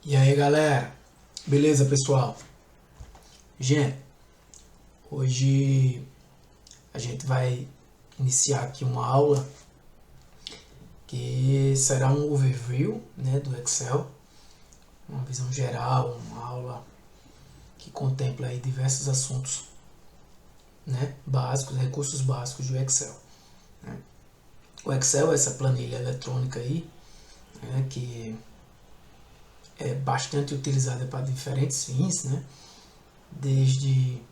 E aí galera, beleza pessoal? Gente, hoje a gente vai iniciar aqui uma aula que será um overview, né, do Excel, uma visão geral, uma aula que contempla aí diversos assuntos, né, básicos, recursos básicos do Excel, né? O Excel é essa planilha eletrônica aí, né, que é bastante utilizada para diferentes fins, né? Desde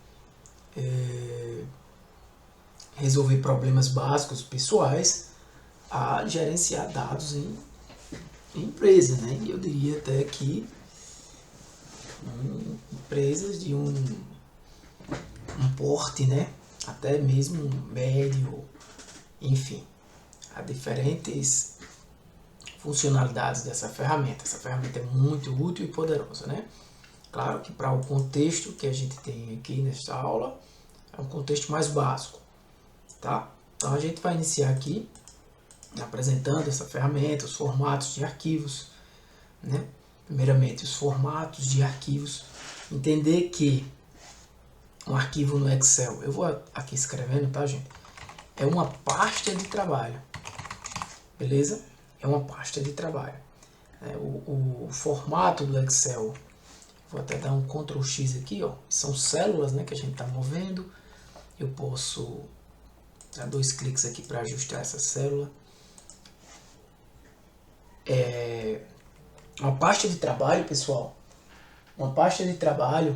resolver problemas básicos pessoais a gerenciar dados em empresas, né? E eu diria até que empresas de um porte, né? Até mesmo médio, enfim, há diferentes funcionalidades dessa ferramenta. Essa ferramenta é muito útil e poderosa, né? Claro que para o contexto que a gente tem aqui nesta aula, é um contexto mais básico, tá? Então a gente vai iniciar aqui apresentando essa ferramenta, os formatos de arquivos, né? Primeiramente, os formatos de arquivos. Entender que um arquivo no Excel, eu vou aqui escrevendo, tá, gente? É uma pasta de trabalho, beleza? É uma pasta de trabalho. O formato do Excel, vou até dar um Ctrl X aqui, ó. São células, né, que a gente está movendo. Eu posso dar 2 cliques aqui para ajustar essa célula. Uma pasta de trabalho, pessoal. Uma pasta de trabalho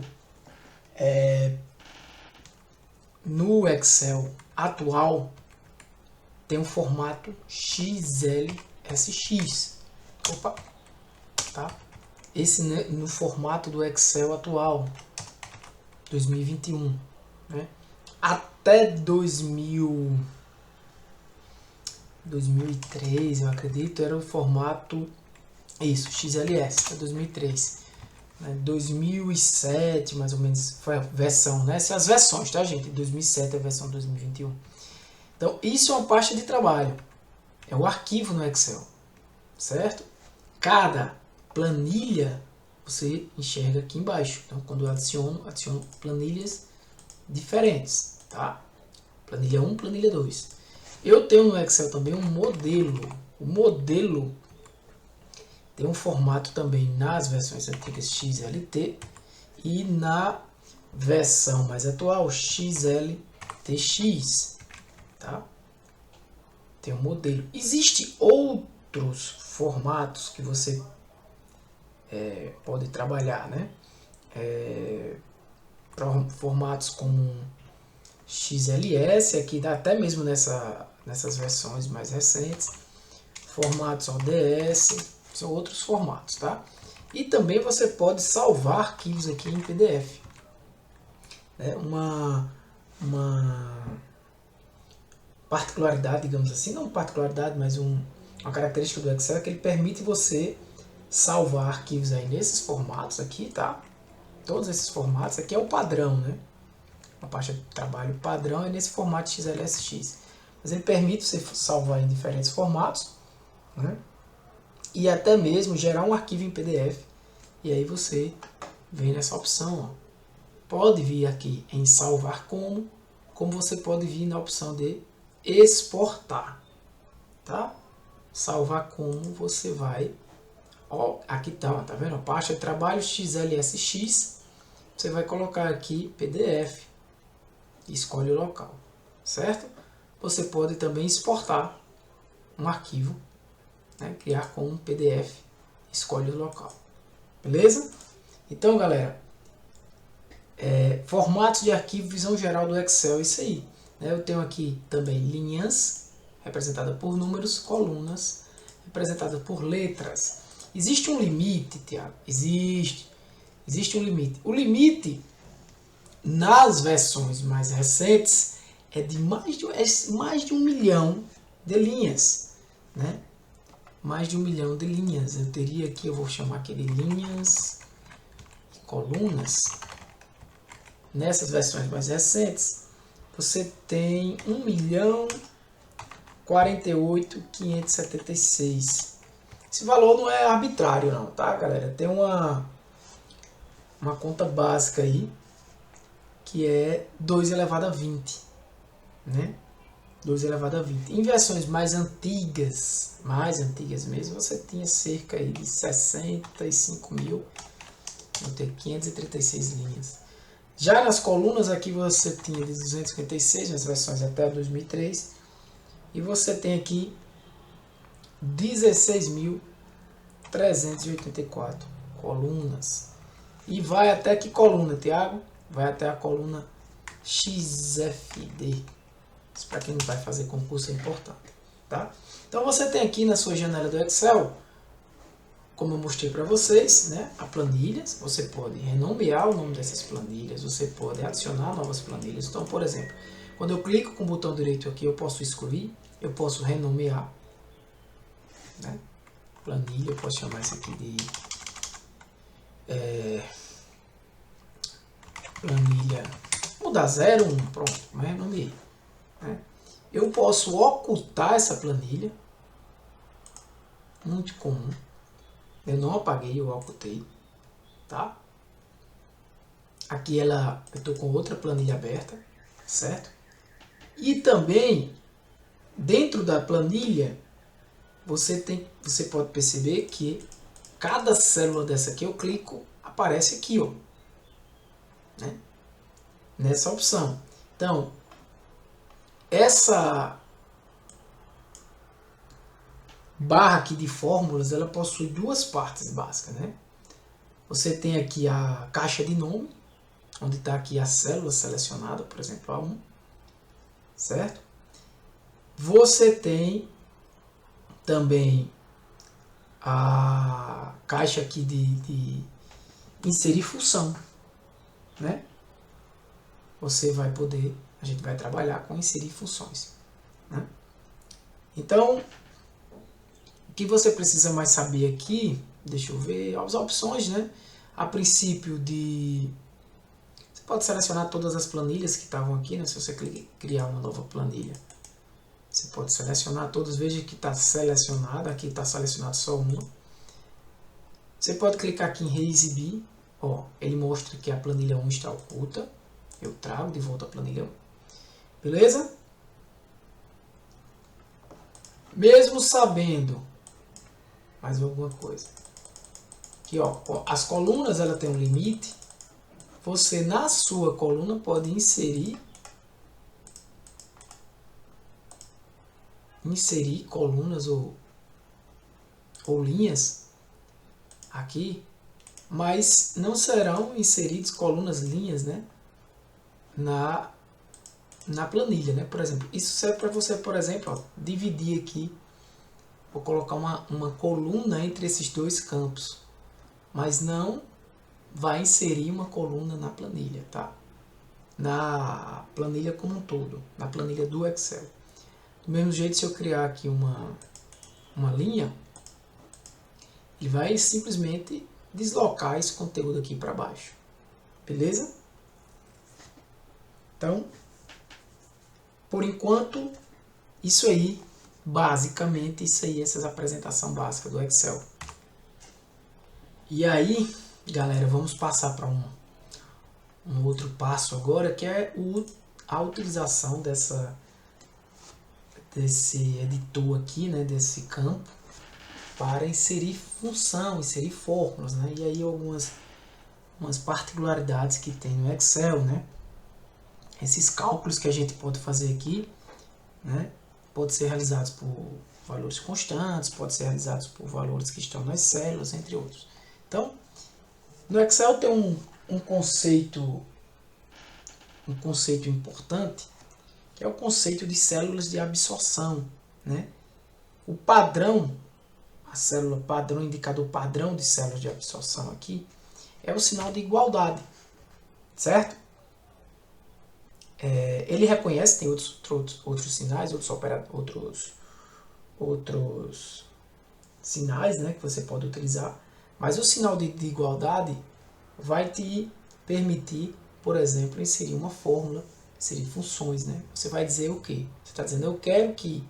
no Excel atual tem um formato XLSX. Opa, tá? Esse no formato do Excel atual, 2021, né? Até 2003, eu acredito, era o formato XLS, até 2003. 2007, mais ou menos, foi a versão, né? Essas versões, tá, gente? 2007 é a versão 2021. Então, isso é uma pasta de trabalho. É o arquivo no Excel, certo? Cada planilha você enxerga aqui embaixo. Então, quando eu adiciono planilhas diferentes, tá? Planilha 1, planilha 2. Eu tenho no Excel também um modelo. O modelo tem um formato também nas versões antigas XLT e na versão mais atual XLTX, tá? Tem um modelo. Existem outros formatos que você pode trabalhar, né? Formatos como XLS, aqui dá até mesmo nessas versões mais recentes, formatos ODS, são outros formatos, tá? E também você pode salvar arquivos aqui em PDF. Uma particularidade, digamos assim, não particularidade, mas uma característica do Excel é que ele permite você salvar arquivos aí nesses formatos aqui, tá? Todos esses formatos, aqui é o padrão, né? A pasta de trabalho padrão é nesse formato XLSX. Mas ele permite você salvar em diferentes formatos, né? E até mesmo gerar um arquivo em PDF. E aí você vem nessa opção, ó. Pode vir aqui em salvar como você pode vir na opção de exportar, tá? Salvar como você vai, ó, aqui tá vendo? A pasta de trabalho XLSX, você vai colocar aqui PDF, escolhe o local, certo? Você pode também exportar um arquivo, né? Criar com um PDF, escolhe o local, beleza? Então, galera, formatos de arquivo, visão geral do Excel, isso aí, né? Eu tenho aqui também linhas, representada por números, colunas, representada por letras. Existe um limite, Tiago? Existe um limite. O limite, nas versões mais recentes, é de mais de 1 milhão de linhas, né? Mais de 1 milhão de linhas. Eu teria aqui, eu vou chamar aqui de linhas e colunas. Nessas versões mais recentes, você tem 1.048.576 Esse valor não é arbitrário não, tá, galera? Tem uma conta básica aí, que é 2 elevado a 20, né? 2 elevado a 20. Em versões mais antigas mesmo, você tinha cerca aí de 65 mil, vou ter 536 linhas. Já nas colunas aqui você tinha de 256, nas versões até 2003, e você tem aqui 16.384 colunas. E vai até que coluna, Tiago? Vai até a coluna XFD. Isso para quem não vai fazer concurso é importante, tá? Então você tem aqui na sua janela do Excel, como eu mostrei para vocês, né, a planilhas. Você pode renomear o nome dessas planilhas, você pode adicionar novas planilhas. Então, por exemplo, quando eu clico com o botão direito aqui, eu posso excluir, eu posso renomear, né? Planilha, eu posso chamar isso aqui de planilha, mudar 0, 1, pronto, mas renomeei, né? Eu posso ocultar essa planilha, muito comum. Eu não apaguei, eu ocultei, tá? Aqui eu estou com outra planilha aberta, certo? E também, dentro da planilha, você pode perceber que cada célula dessa aqui eu clico, aparece aqui, ó, né? Nessa opção. Então, essa barra aqui de fórmulas, ela possui duas partes básicas, né? Você tem aqui a caixa de nome, onde está aqui a célula selecionada, por exemplo, A1, certo? Você tem também a caixa aqui de inserir função, né? Você vai poder, a gente vai trabalhar com inserir funções, né? Então, o que você precisa mais saber aqui, deixa eu ver, as opções, né? A princípio você pode selecionar todas as planilhas que estavam aqui, né? Se você criar uma nova planilha, você pode selecionar todas. Veja que está selecionada, aqui está selecionado só uma. Você pode clicar aqui em reexibir, ó, ele mostra que a planilha 1 está oculta. Eu trago de volta a planilha 1. Beleza? Mesmo sabendo mais alguma coisa. Aqui, ó, as colunas ela tem um limite. Você na sua coluna pode inserir colunas ou linhas aqui, mas não serão inseridas colunas, linhas, né, na planilha, né? Por exemplo, isso serve para você, por exemplo, ó, dividir aqui, vou colocar uma coluna entre esses dois campos, mas não vai inserir uma coluna na planilha, tá? Na planilha como um todo, na planilha do Excel. Do mesmo jeito, se eu criar aqui uma linha, ele vai simplesmente deslocar esse conteúdo aqui para baixo. Beleza? Então, por enquanto, isso aí, basicamente, essas apresentação básica do Excel. E aí, galera, vamos passar para um outro passo agora, que é a utilização desse editor aqui, né, desse campo, para inserir função, inserir fórmulas, né? E aí umas particularidades que tem no Excel, né? Esses cálculos que a gente pode fazer aqui, né, pode ser realizados por valores constantes, pode ser realizados por valores que estão nas células, entre outros. Então, no Excel tem um conceito importante, que é o conceito de células de absorção, né? O padrão, a célula padrão, o indicador padrão de células de absorção aqui, é o sinal de igualdade, certo? Ele reconhece, tem outros sinais, outros sinais, né, que você pode utilizar, mas o sinal de igualdade vai te permitir, por exemplo, inserir uma fórmula, inserir funções, né? Você vai dizer o quê? Você está dizendo, eu quero que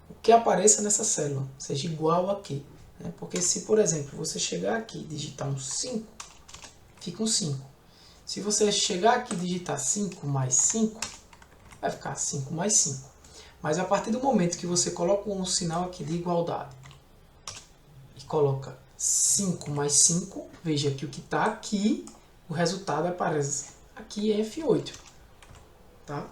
o que apareça nessa célula seja igual a quê? né? Porque se, por exemplo, você chegar aqui e digitar um 5, fica um 5. Se você chegar aqui e digitar 5 mais 5, vai ficar 5 mais 5. Mas a partir do momento que você coloca um sinal aqui de igualdade e coloca 5 mais 5, veja que o que está aqui, o resultado aparece aqui em F8. Tá?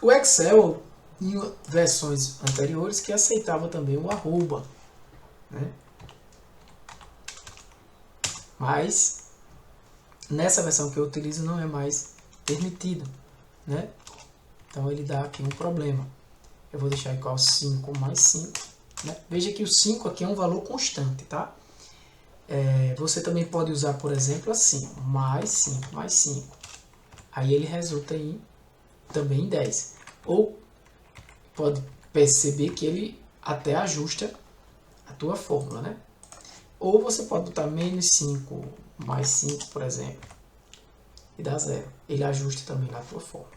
O Excel, em versões anteriores, que aceitava também o arroba, né? Mas nessa versão que eu utilizo não é mais permitido, né? Então ele dá aqui um problema. Eu vou deixar igual 5 mais 5. Né? Veja que o 5 aqui é um valor constante, tá? Você também pode usar, por exemplo, assim, mais 5 mais 5. Aí ele resulta em também em 10. Ou pode perceber que ele até ajusta a tua fórmula, né? Ou você pode botar menos 5 mais 5, por exemplo, e dá 0. Ele ajusta também na tua fórmula,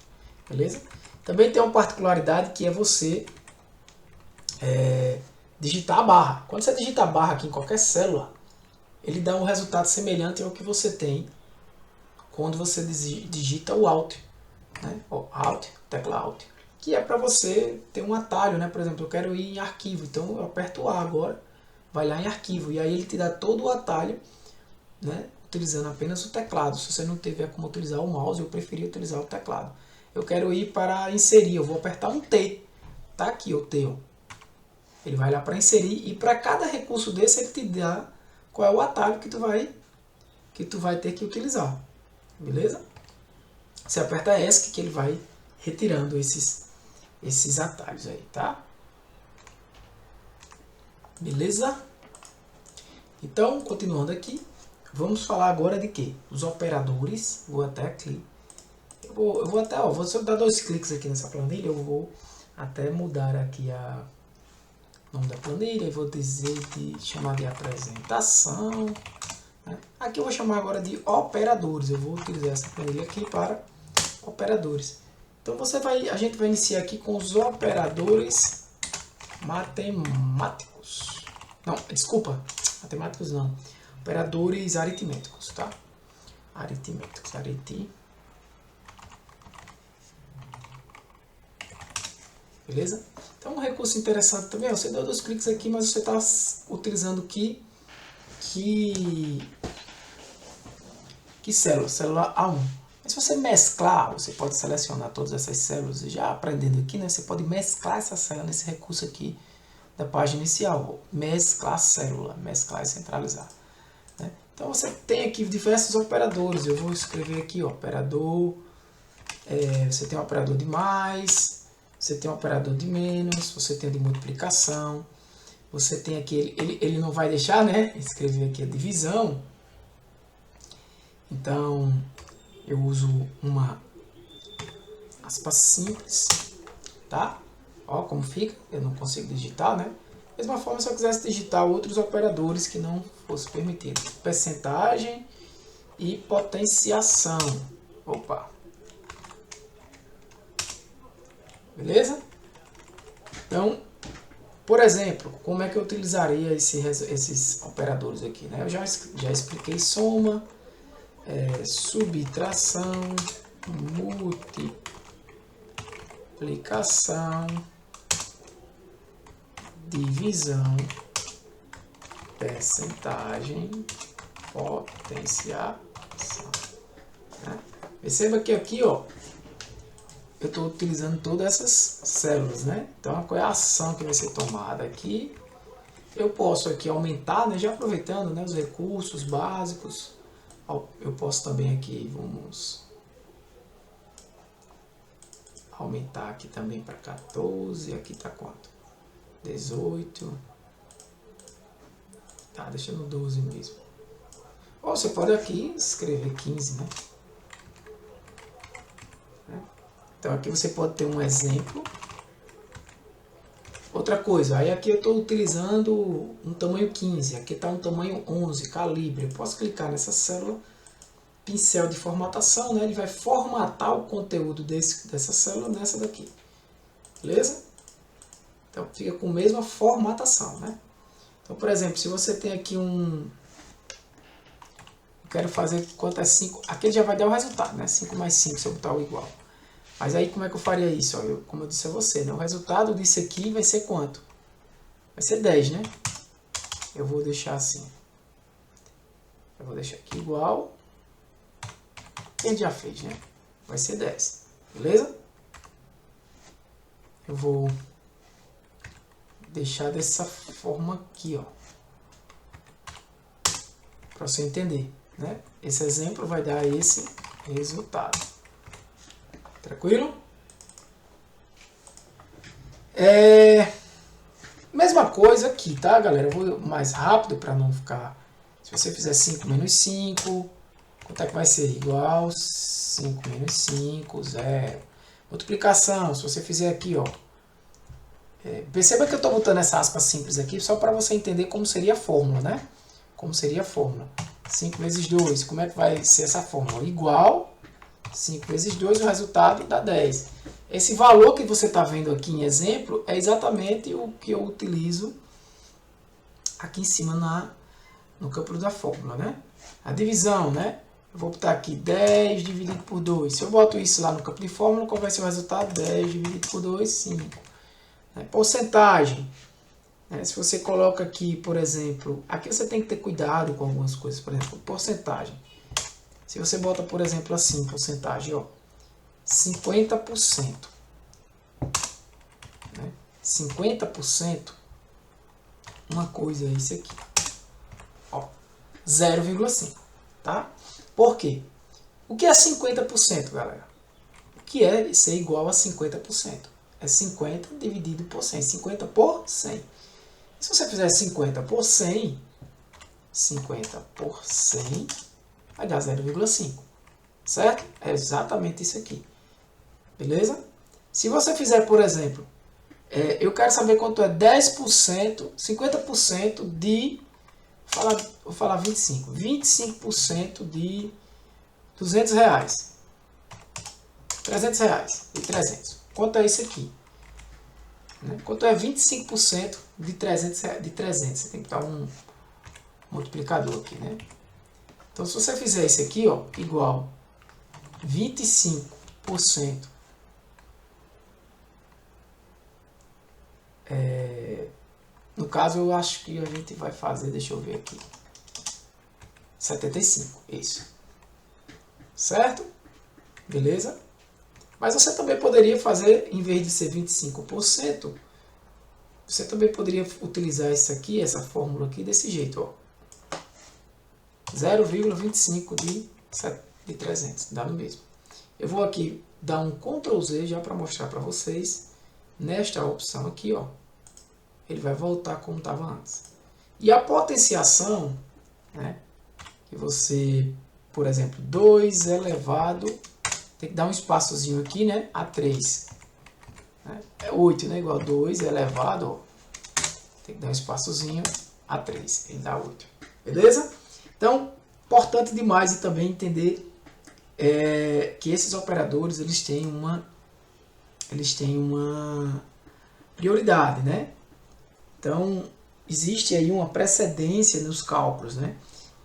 beleza? Também tem uma particularidade que é você digitar a barra. Quando você digita a barra aqui em qualquer célula, ele dá um resultado semelhante ao que você tem quando você digita o Alt, né? O Alt, tecla Alt, que é para você ter um atalho, né? Por exemplo, eu quero ir em arquivo, então eu aperto o A agora, vai lá em arquivo, e aí ele te dá todo o atalho, né? Utilizando apenas o teclado. Se você não tiver como utilizar o mouse, eu preferi utilizar o teclado. Eu quero ir para inserir, eu vou apertar um T, tá aqui o T, ó. Ele vai lá para inserir, e para cada recurso desse ele te dá qual é o atalho que tu vai ter que utilizar, beleza? Você aperta ESC que ele vai retirando esses atalhos aí, tá? Beleza? Então, continuando aqui, vamos falar agora de quê? Os operadores. Vou até aqui. Eu vou até, ó, vou só dar 2 cliques aqui nessa planilha, eu vou até mudar aqui o nome da planilha, e vou chamar de apresentação. Né? Aqui eu vou chamar agora de operadores. Eu vou utilizar essa planilha aqui para operadores. Então a gente vai iniciar aqui com os operadores matemáticos. Não, desculpa, matemáticos não. Operadores aritméticos, tá? Aritméticos, beleza? Então um recurso interessante também, você deu 2 cliques aqui, mas você está utilizando que célula? Célula A1. Mas se você mesclar, você pode selecionar todas essas células, e já aprendendo aqui, né, você pode mesclar essa célula nesse recurso aqui da página inicial. Mesclar célula, mesclar e centralizar. Né? Então você tem aqui diversos operadores. Eu vou escrever aqui, ó, operador. Você tem um operador de mais, você tem um operador de menos, você tem o de multiplicação. Você tem aqui, ele não vai deixar, né, escrever aqui a divisão. Então eu uso uma aspas simples, tá? Ó como fica, eu não consigo digitar, né? Da mesma forma, se eu quisesse digitar outros operadores que não fosse permitido. Percentagem e potenciação. Opa! Beleza? Então, por exemplo, como é que eu utilizaria esses operadores aqui, né? Eu já expliquei soma, subtração, multiplicação, divisão, percentagem, potenciação. Né? Perceba que aqui, ó, eu estou utilizando todas essas células, né? Então, qual é a ação que vai ser tomada aqui? Eu posso aqui aumentar, né? Já aproveitando, né, os recursos básicos. Eu posso também aqui, vamos aumentar aqui também para 14. Aqui está quanto? 18. Tá, deixa no 12 mesmo. Ou você pode aqui escrever 15, né? Então aqui você pode ter um exemplo. Outra coisa, aí aqui eu estou utilizando um tamanho 15, aqui está um tamanho 11, calibre. Eu posso clicar nessa célula, pincel de formatação, né? Ele vai formatar o conteúdo dessa célula nessa daqui. Beleza? Então fica com a mesma formatação, né? Então, por exemplo, se você tem aqui eu quero fazer quanto é 5, aqui já vai dar o resultado, né? 5 mais 5, se eu botar o igual. Mas aí como é que eu faria isso? Ó, como eu disse a você, né? O resultado disso aqui vai ser quanto? Vai ser 10, né? Eu vou deixar assim. Eu vou deixar aqui igual. Que a gente já fez, né? Vai ser 10. Beleza? Eu vou deixar dessa forma aqui, ó. Para você entender, né? Esse exemplo vai dar esse resultado. Tranquilo? Mesma coisa aqui, tá, galera? Eu vou mais rápido para não ficar... Se você fizer 5 menos 5, quanto é que vai ser? Igual 5 menos 5, 0. Multiplicação, se você fizer aqui, ó. Perceba que eu estou botando essa aspa simples aqui só para você entender como seria a fórmula, né? Como seria a fórmula. 5 vezes 2, como é que vai ser essa fórmula? Igual 5 vezes 2, o resultado dá 10. Esse valor que você está vendo aqui em exemplo é exatamente o que eu utilizo aqui em cima no campo da fórmula, né? A divisão, né? Eu vou botar aqui 10 dividido por 2. Se eu boto isso lá no campo de fórmula, qual vai ser o resultado? 10 dividido por 2, 5. Porcentagem. Se você coloca aqui, por exemplo, aqui você tem que ter cuidado com algumas coisas, por exemplo, porcentagem. Se você bota, por exemplo, assim, porcentagem, ó, 50%. 50%, uma coisa é isso aqui. Ó, 0,5, tá? Por quê? O que é 50%, galera? O que é ser igual a 50%? É 50 dividido por 100. 50 por 100. Se você fizer 50 por 100, 50 por 100 vai dar 0,5. Certo? É exatamente isso aqui. Beleza? Se você fizer, por exemplo, eu quero saber quanto é 10%, 50% de... Vou falar 25. 25% de 200 reais. 300 reais. E 300. Quanto é isso aqui? Quanto é 25% de 300? Você tem que dar um multiplicador aqui, né? Então, se você fizer isso aqui, ó, igual 25%. No caso, eu acho que a gente vai fazer, deixa eu ver aqui. 75, isso. Certo? Beleza? Mas você também poderia fazer, em vez de ser 25%, você também poderia utilizar isso aqui, essa fórmula aqui, desse jeito, ó. 0,25 de 300, dá no mesmo. Eu vou aqui dar um Ctrl Z já para mostrar para vocês. Nesta opção aqui, ó, ele vai voltar como estava antes. E a potenciação, né, que você, por exemplo, 2 elevado, tem que dar um espaçozinho aqui, né, a 3. É 8, né, igual a 2 elevado, ó, tem que dar um espaçozinho a 3, ele dá 8. Beleza? Então, importante demais e também entender que esses operadores eles têm uma prioridade, né? Então, existe aí uma precedência nos cálculos, né?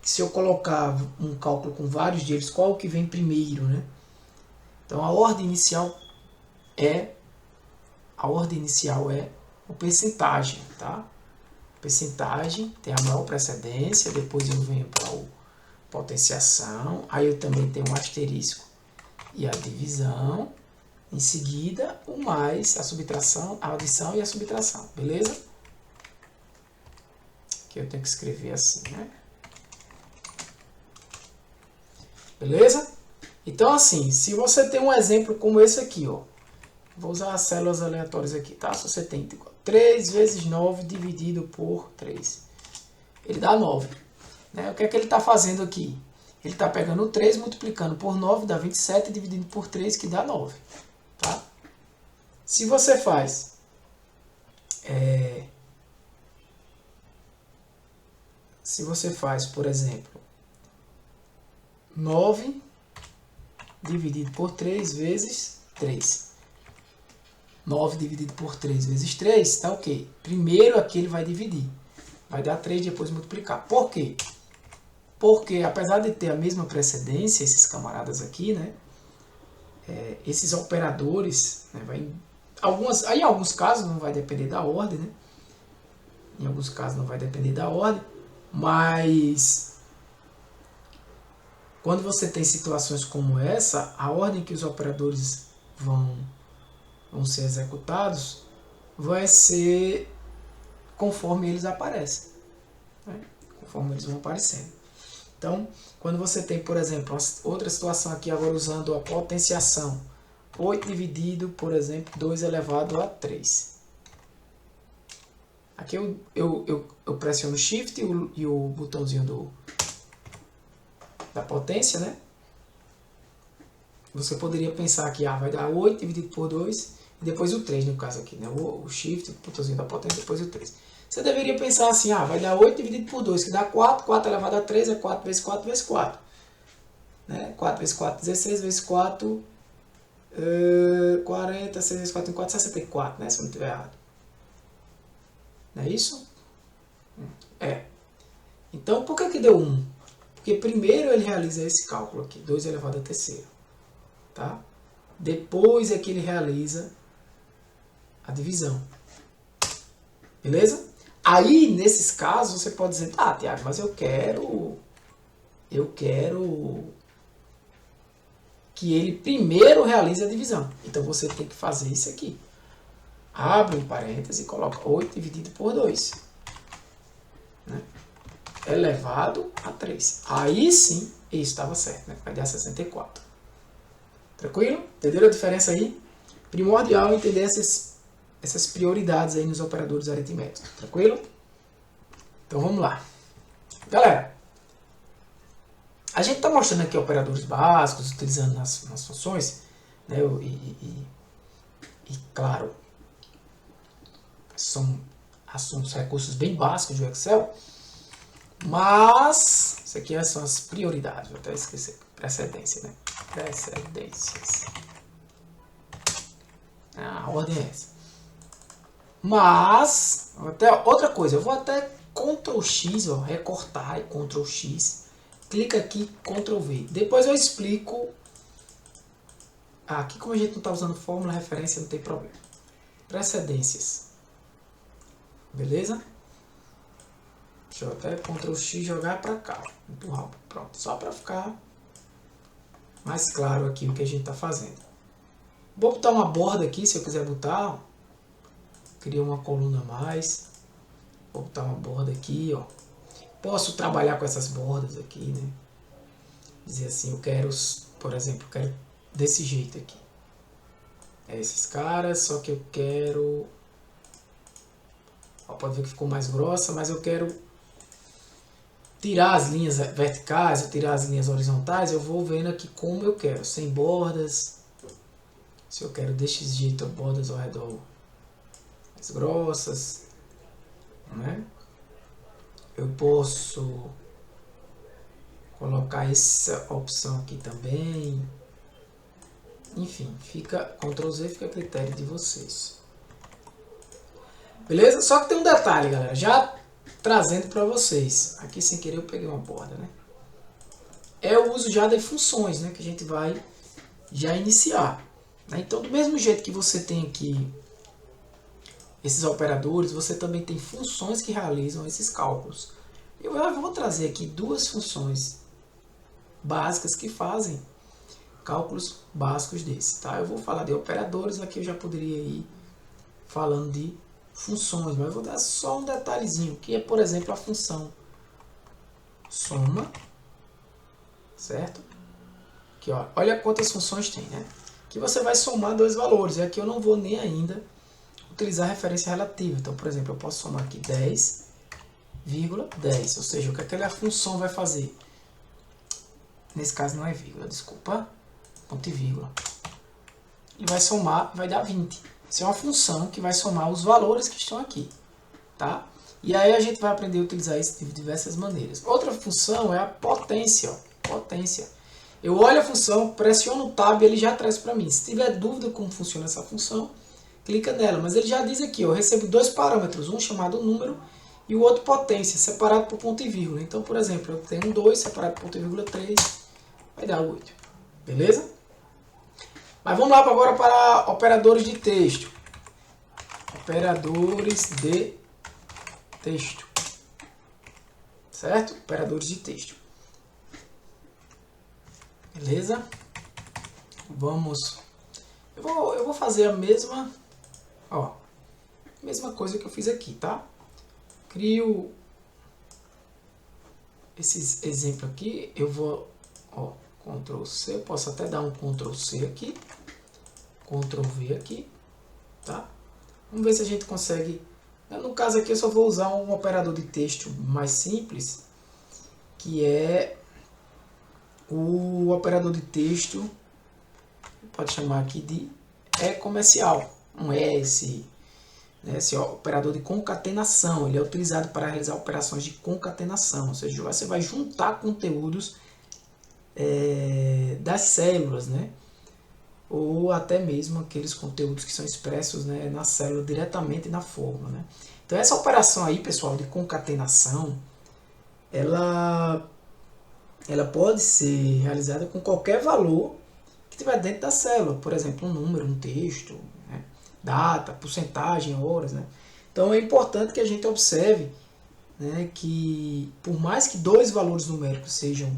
Se eu colocar um cálculo com vários deles, qual que vem primeiro, né? Então, a ordem inicial é o percentagem, tá? Percentagem tem a maior precedência, depois eu venho para o potenciação, aí eu também tenho um asterisco e a divisão, em seguida o mais, a subtração, a adição e a subtração, beleza? Que eu tenho que escrever assim, né? Beleza? Então assim, se você tem um exemplo como esse aqui, ó, vou usar as células aleatórias aqui, tá? Se você tem 3 vezes 9 dividido por 3, ele dá 9. Né? O que é que ele está fazendo aqui? Ele está pegando o 3, multiplicando por 9, dá 27, dividindo por 3, que dá 9. Tá? Se você faz por exemplo, 9 dividido por 3 vezes 3. 9 dividido por 3 vezes 3, tá ok. Primeiro aqui ele vai dividir. vai dar 3 depois multiplicar. Por quê? Porque apesar de ter a mesma precedência, esses camaradas aqui, né? Esses operadores, né, aí em alguns casos não vai depender da ordem, né? Em alguns casos não vai depender da ordem, mas quando você tem situações como essa, a ordem que os operadores vão ser executados vai ser conforme eles aparecem, né? Conforme eles vão aparecendo. Então, quando você tem, por exemplo, outra situação aqui agora usando a potenciação, 8 dividido, por exemplo, 2 elevado a 3. Aqui eu pressiono Shift e o botãozinho da potência, né? Você poderia pensar que vai dar 8 dividido por 2 e depois o 3 no caso aqui, né? O Shift, o botãozinho da potência, depois o 3. Você deveria pensar assim, vai dar 8 dividido por 2, que dá 4, 4 elevado a 3 é 4 vezes 4 vezes 4. Né? 4 vezes 4, 16 vezes 4, 40, 6 vezes 4 em 4, 64, né? Se eu não estiver errado. Não é isso? Então, por que deu 1? Porque primeiro ele realiza esse cálculo aqui, 2 elevado a terceiro. Tá? Depois é que ele realiza a divisão. Beleza? Aí, nesses casos, você pode dizer, Tiago, mas eu quero que ele primeiro realize a divisão. Então, você tem que fazer isso aqui. Abre um parêntese e coloca 8 dividido por 2. Né? Elevado a 3. Aí sim, isso estava certo, né? Vai dar 64. Tranquilo? Entenderam a diferença aí? Primordial entender essas prioridades aí nos operadores aritméticos. Tranquilo? Então vamos lá. Galera, a gente está mostrando aqui operadores básicos, utilizando nas funções, né? E claro, são assuntos, recursos bem básicos do Excel, mas isso aqui são as prioridades, vou até esquecer, precedência, né? Precedências. A ordem é essa. Mas, outra coisa, eu vou até Ctrl X, recortar e Ctrl X, clica aqui, Ctrl V. Depois eu explico. Aqui como a gente não está usando fórmula, referência, não tem problema. Precedências. Beleza? Deixa eu até Ctrl X jogar para cá. Empurrar. Pronto, só para ficar mais claro aqui o que a gente está fazendo. Vou botar uma borda aqui, se eu quiser botar. Cria uma coluna a mais. Vou botar uma borda aqui, ó. Posso trabalhar com essas bordas aqui, né? Dizer assim, eu quero, por exemplo, eu quero desse jeito aqui. Esses caras, só que eu quero... Ó, pode ver que ficou mais grossa, mas eu quero tirar as linhas verticais, ou tirar as linhas horizontais, eu vou vendo aqui como eu quero, sem bordas. Se eu quero desse jeito, bordas ao redor mais grossas, né? Eu posso colocar essa opção aqui também. Enfim, fica Ctrl Z, fica a critério de vocês. Beleza? Só que tem um detalhe, galera, já trazendo para vocês. Aqui sem querer eu peguei uma borda, né? É o uso já das funções, né, que a gente vai já iniciar. Então, do mesmo jeito que você tem aqui esses operadores, você também tem funções que realizam esses cálculos. Eu vou trazer aqui duas funções básicas que fazem cálculos básicos desses. Tá? Eu vou falar de operadores, aqui eu já poderia ir falando de funções, mas eu vou dar só um detalhezinho, que é, por exemplo, a função soma, certo? Aqui, ó, olha quantas funções tem, né? Que você vai somar dois valores, e aqui eu não vou nem ainda utilizar referência relativa. Então, por exemplo, eu posso somar aqui 10,10, ou seja, o que aquela função vai fazer? Nesse caso não é vírgula, desculpa, ponto e vírgula. E vai somar, vai dar 20. Isso é uma função que vai somar os valores que estão aqui, tá? E aí a gente vai aprender a utilizar isso de diversas maneiras. Outra função é a potência, ó, potência. Eu olho a função, pressiono o Tab e ele já traz para mim. Se tiver dúvida como funciona essa função, clica nela. Mas ele já diz aqui, eu recebo dois parâmetros, um chamado número e o outro potência, separado por ponto e vírgula. Então, por exemplo, eu tenho um 2 separado por ponto e vírgula 3, vai dar 8. Beleza? Mas vamos lá agora para operadores de texto. Operadores de texto. Certo? Operadores de texto. Beleza? Vamos. Eu vou fazer a mesma coisa que eu fiz aqui, tá? Crio esses exemplos aqui. Eu vou, Ctrl C, eu posso até dar um Ctrl C aqui, Ctrl V aqui, tá? Vamos ver se a gente consegue. No caso aqui eu só vou usar um operador de texto mais simples, que é o operador de texto, pode chamar aqui de comercial, um S, né? Esse operador de concatenação, ele é utilizado para realizar operações de concatenação, ou seja, você vai juntar conteúdos das células, né? Ou até mesmo aqueles conteúdos que são expressos, né, na célula diretamente na forma, né? Então essa operação aí, pessoal, de concatenação, ela pode ser realizada com qualquer valor que estiver dentro da célula, por exemplo, um número, um texto, né, data, porcentagem, horas, né? Então é importante que a gente observe, né, que por mais que dois valores numéricos sejam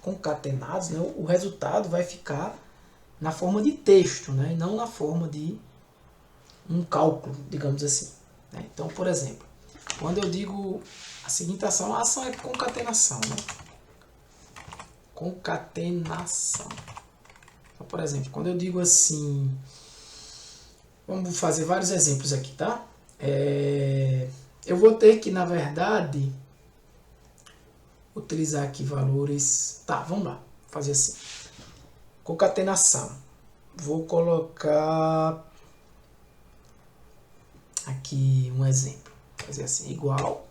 concatenados, né, o resultado vai ficar na forma de texto, né, e não na forma de um cálculo, digamos assim, né? Então, por exemplo, quando eu digo a seguinte ação, a ação é concatenação, né? Concatenação. Então, por exemplo, quando eu digo assim, vamos fazer vários exemplos aqui, tá? Eu vou ter que, na verdade, utilizar aqui valores. Tá, vamos lá, fazer assim. Concatenação. Vou colocar aqui um exemplo. Fazer assim, igual.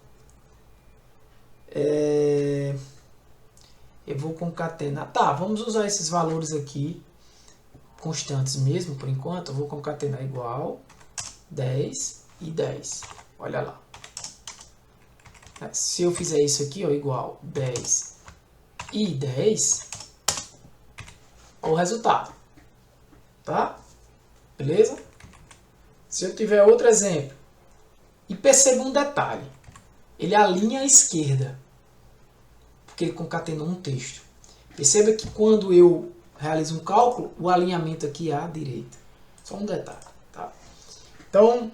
Eu vou concatenar. Tá, vamos usar esses valores aqui constantes mesmo, por enquanto. Eu vou concatenar igual 10 e 10. Olha lá. Se eu fizer isso aqui, igual 10 e 10, olha o resultado. Tá? Beleza? Se eu tiver outro exemplo, e perceba um detalhe, ele alinha à esquerda, porque ele concatenou um texto. Perceba que quando eu realizo um cálculo, o alinhamento aqui é à direita. Só um detalhe. Tá? Então,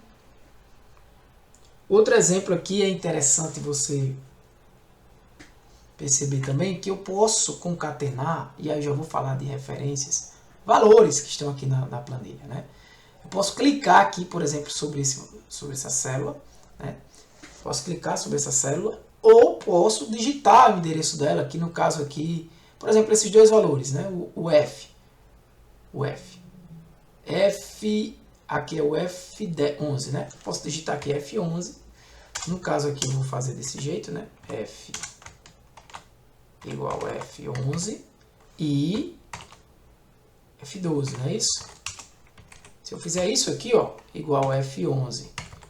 outro exemplo aqui é interessante você perceber também que eu posso concatenar, e aí já vou falar de referências, valores que estão aqui na planilha, né? Eu posso clicar aqui, por exemplo, sobre essa célula, né? Posso clicar sobre essa célula ou posso digitar o endereço dela, aqui no caso aqui, por exemplo, esses dois valores, né? O F, aqui é o F11, né? Posso digitar aqui F11, no caso aqui eu vou fazer desse jeito, né? F igual F11 e F12, não é isso? Se eu fizer isso aqui, igual F11,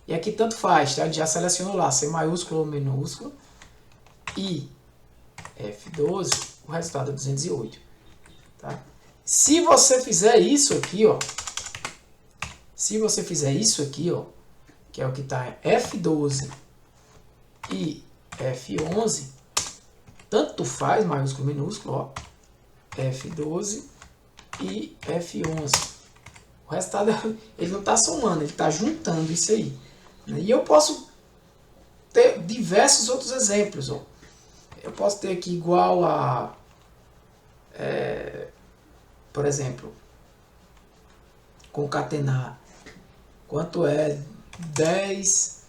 e aqui tanto faz, tá? Ele já selecionou lá, C maiúsculo ou minúsculo, e F12, o resultado é 208. Tá? Se você fizer isso aqui, que é o que está F12 e F11, tanto faz, maiúsculo, minúsculo, F12 e F11. O resultado, ele não está somando, ele está juntando isso aí. E eu posso ter diversos outros exemplos. Eu posso ter aqui igual a, por exemplo, concatenar. Quanto é 10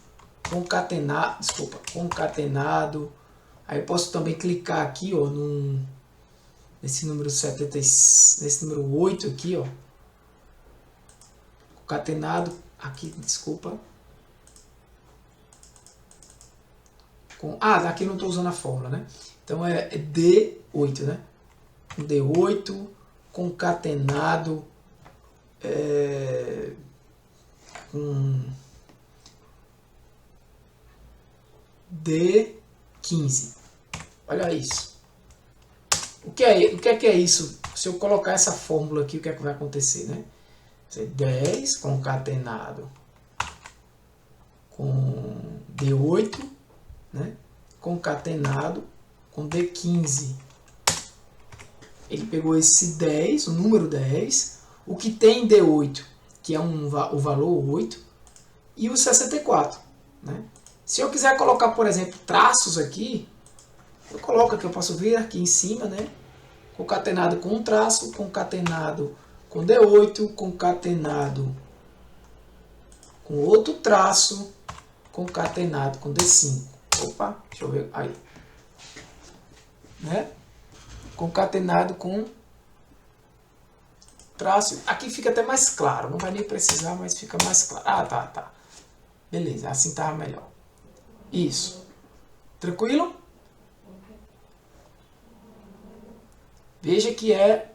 concatenado. Aí eu posso também clicar aqui, nesse número 8 aqui, concatenado, aqui, desculpa. Aqui eu não estou usando a fórmula, né? Então é D8, né? Um D8 concatenado D15. Olha isso. O que é isso? Se eu colocar essa fórmula aqui, o que é que vai acontecer, né? 10 concatenado com D8, né? Concatenado com D15. Ele pegou esse 10, o número 10, o que tem D8, que é o valor 8, e o 64. Né? Se eu quiser colocar, por exemplo, traços aqui, eu coloco aqui, eu posso vir aqui em cima, né? Concatenado com um traço, concatenado com D8, concatenado com outro traço, concatenado com D5. Opa, deixa eu ver. Aí. Né? Concatenado com traço. Aqui fica até mais claro. Não vai nem precisar, mas fica mais claro. Ah, tá. Beleza, assim tá melhor. Isso. Tranquilo? Veja que é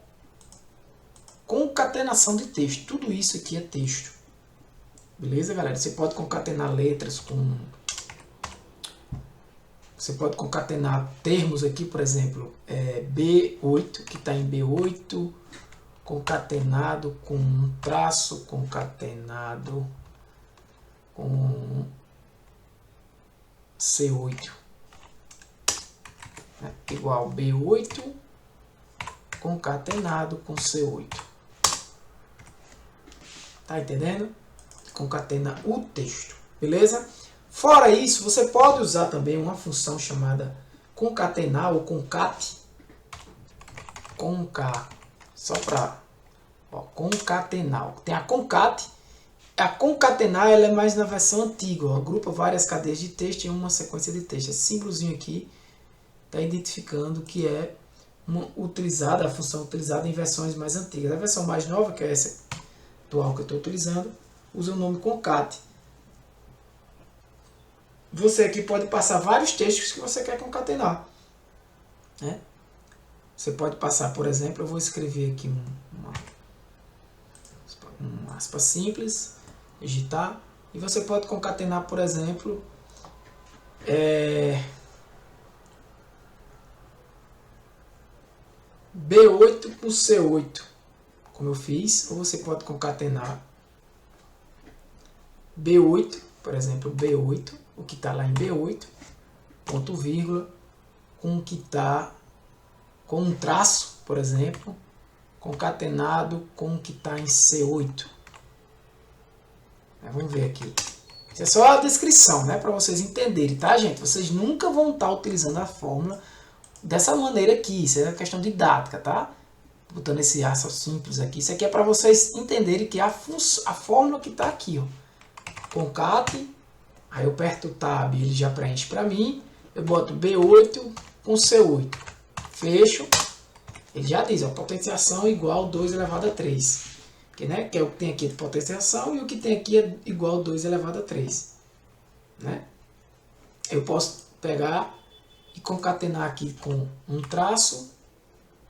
concatenação de texto. Tudo isso aqui é texto. Beleza, galera? Você pode concatenar letras com... Você pode concatenar termos aqui, por exemplo, B8, que está em B8, concatenado com um traço, concatenado com C8. Igual B8, concatenado com C8. Tá entendendo? Concatena o texto, beleza? Fora isso, você pode usar também uma função chamada concatenar ou concat. Só para concatenar. Tem a concat. A concatenar ela é mais na versão antiga. Ó, agrupa várias cadeias de texto em uma sequência de texto. Esse símbolozinho aqui está identificando que é a função utilizada em versões mais antigas. A versão mais nova, que é essa atual que eu estou utilizando, usa o nome concat. Você aqui pode passar vários textos que você quer concatenar. Né? Você pode passar, por exemplo, eu vou escrever aqui uma aspa simples, digitar, e você pode concatenar, por exemplo, B8 com C8, como eu fiz, ou você pode concatenar B8, por exemplo, B8, o que está lá em B8, ponto vírgula, com o que está com um traço, por exemplo, concatenado com o que está em C8. Vamos ver aqui. Isso é só a descrição, né, para vocês entenderem, tá, gente? Vocês nunca vão estar utilizando a fórmula dessa maneira aqui. Isso é questão didática, tá? Botando esse aço simples aqui. Isso aqui é para vocês entenderem que a fórmula que está aqui, ó. Concat, aí eu aperto o tab e ele já preenche para mim. Eu boto B8 com C8. Fecho. Ele já diz, ó, potenciação igual 2 elevado a 3. Que é o que tem aqui de potenciação e o que tem aqui é igual a 2 elevado a 3. Né? Eu posso pegar e concatenar aqui com um traço,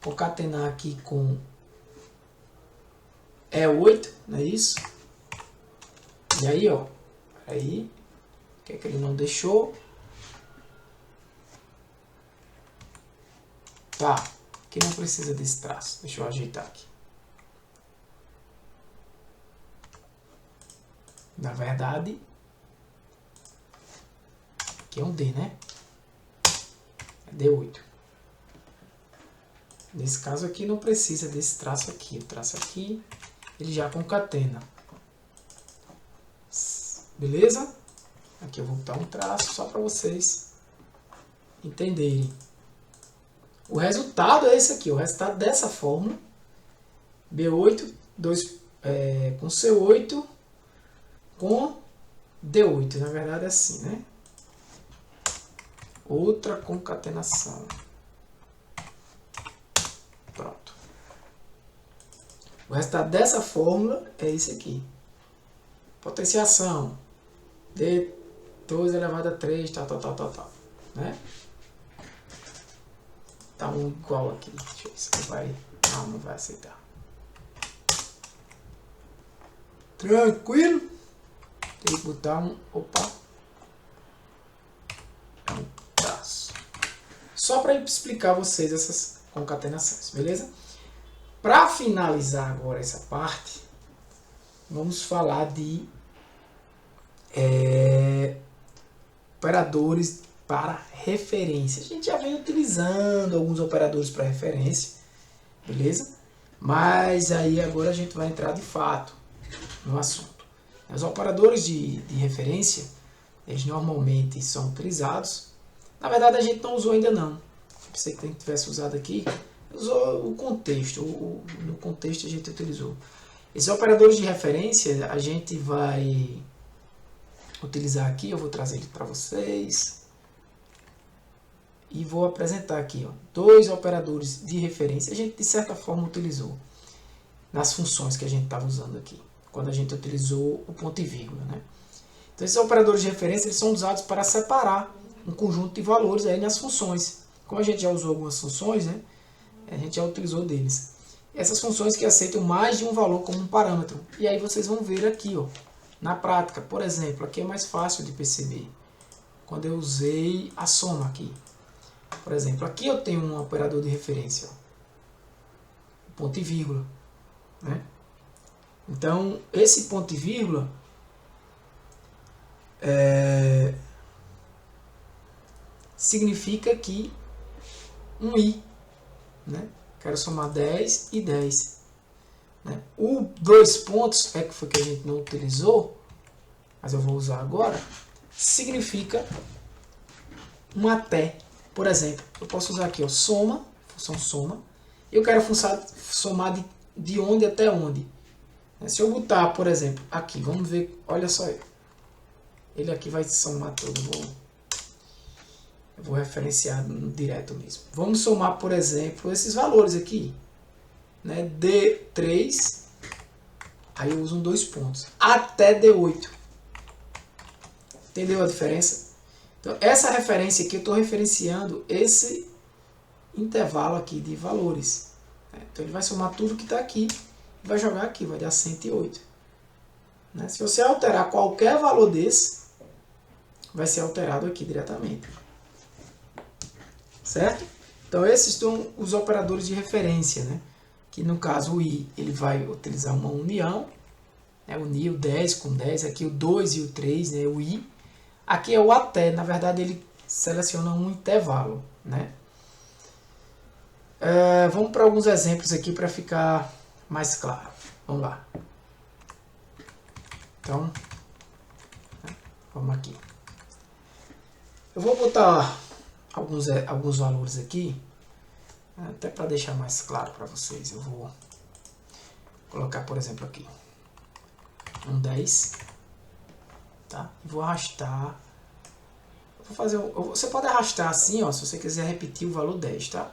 concatenar aqui com E8, não é isso? E aí, ó, aí, o que é que ele não deixou? Tá, aqui não precisa desse traço, deixa eu ajeitar aqui. Na verdade, aqui é um D, né? É D8. Nesse caso aqui não precisa desse traço aqui. O traço aqui, ele já concatena. Beleza? Aqui eu vou botar um traço só para vocês entenderem. O resultado é esse aqui. O resultado dessa fórmula. B8 com C8 com D8. Na verdade é assim, né? Outra concatenação. Pronto. O resultado dessa fórmula é esse aqui. Potenciação. D2 elevado a 3, tal. Né? Tá um igual aqui. Deixa eu ver se ele vai... Não vai aceitar. Tranquilo? Tem que botar um... Opa. Só para explicar a vocês essas concatenações, beleza? Para finalizar agora essa parte, vamos falar de operadores para referência. A gente já vem utilizando alguns operadores para referência, beleza? Mas aí agora a gente vai entrar de fato no assunto. Os operadores de referência, eles normalmente são utilizados. Na verdade a gente não usou ainda não. Pensei que a gente tivesse usado aqui. Usou o contexto. No contexto a gente utilizou. Esses operadores de referência a gente vai utilizar aqui. Eu vou trazer ele para vocês. E vou apresentar aqui, ó, dois operadores de referência. A gente de certa forma utilizou nas funções que a gente estava usando aqui, quando a gente utilizou o ponto e vírgula, né? Então esses operadores de referência eles são usados para separar um conjunto de valores aí nas funções. Como a gente já usou algumas funções, né? A gente já utilizou deles. Essas funções que aceitam mais de um valor como um parâmetro. E aí vocês vão ver aqui, ó, na prática. Por exemplo, aqui é mais fácil de perceber. Quando eu usei a soma aqui. Por exemplo, aqui eu tenho um operador de referência, ó, ponto e vírgula, né? Então, esse ponto e vírgula significa que um i, né? Quero somar 10 e 10. Né? O dois pontos, é que foi que a gente não utilizou, mas eu vou usar agora, significa um até. Por exemplo, eu posso usar aqui, ó, soma, função soma. Eu quero somar de onde até onde. Se eu botar, por exemplo, aqui, vamos ver, olha só ele aqui vai somar tudo. Eu vou referenciar no direto mesmo. Vamos somar, por exemplo, esses valores aqui, né? D3, aí eu uso dois pontos, até D8. Entendeu a diferença? Então, essa referência aqui, eu estou referenciando esse intervalo aqui de valores. Então, ele vai somar tudo que está aqui e vai jogar aqui, vai dar 108. Né? Se você alterar qualquer valor desse, vai ser alterado aqui diretamente. Certo? Então, esses são os operadores de referência, né? Que no caso o i, ele vai utilizar uma união, né? Unir o 10 com 10, aqui o 2 e o 3, né? O i. Aqui é o até, na verdade ele seleciona um intervalo, né? Vamos para alguns exemplos aqui para ficar mais claro. Vamos lá. Então, vamos aqui. Eu vou botar alguns valores aqui, até para deixar mais claro para vocês. Eu vou colocar, por exemplo, aqui um 10. Tá? Vou arrastar. Vou fazer você pode arrastar assim, ó, se você quiser repetir o valor 10, tá?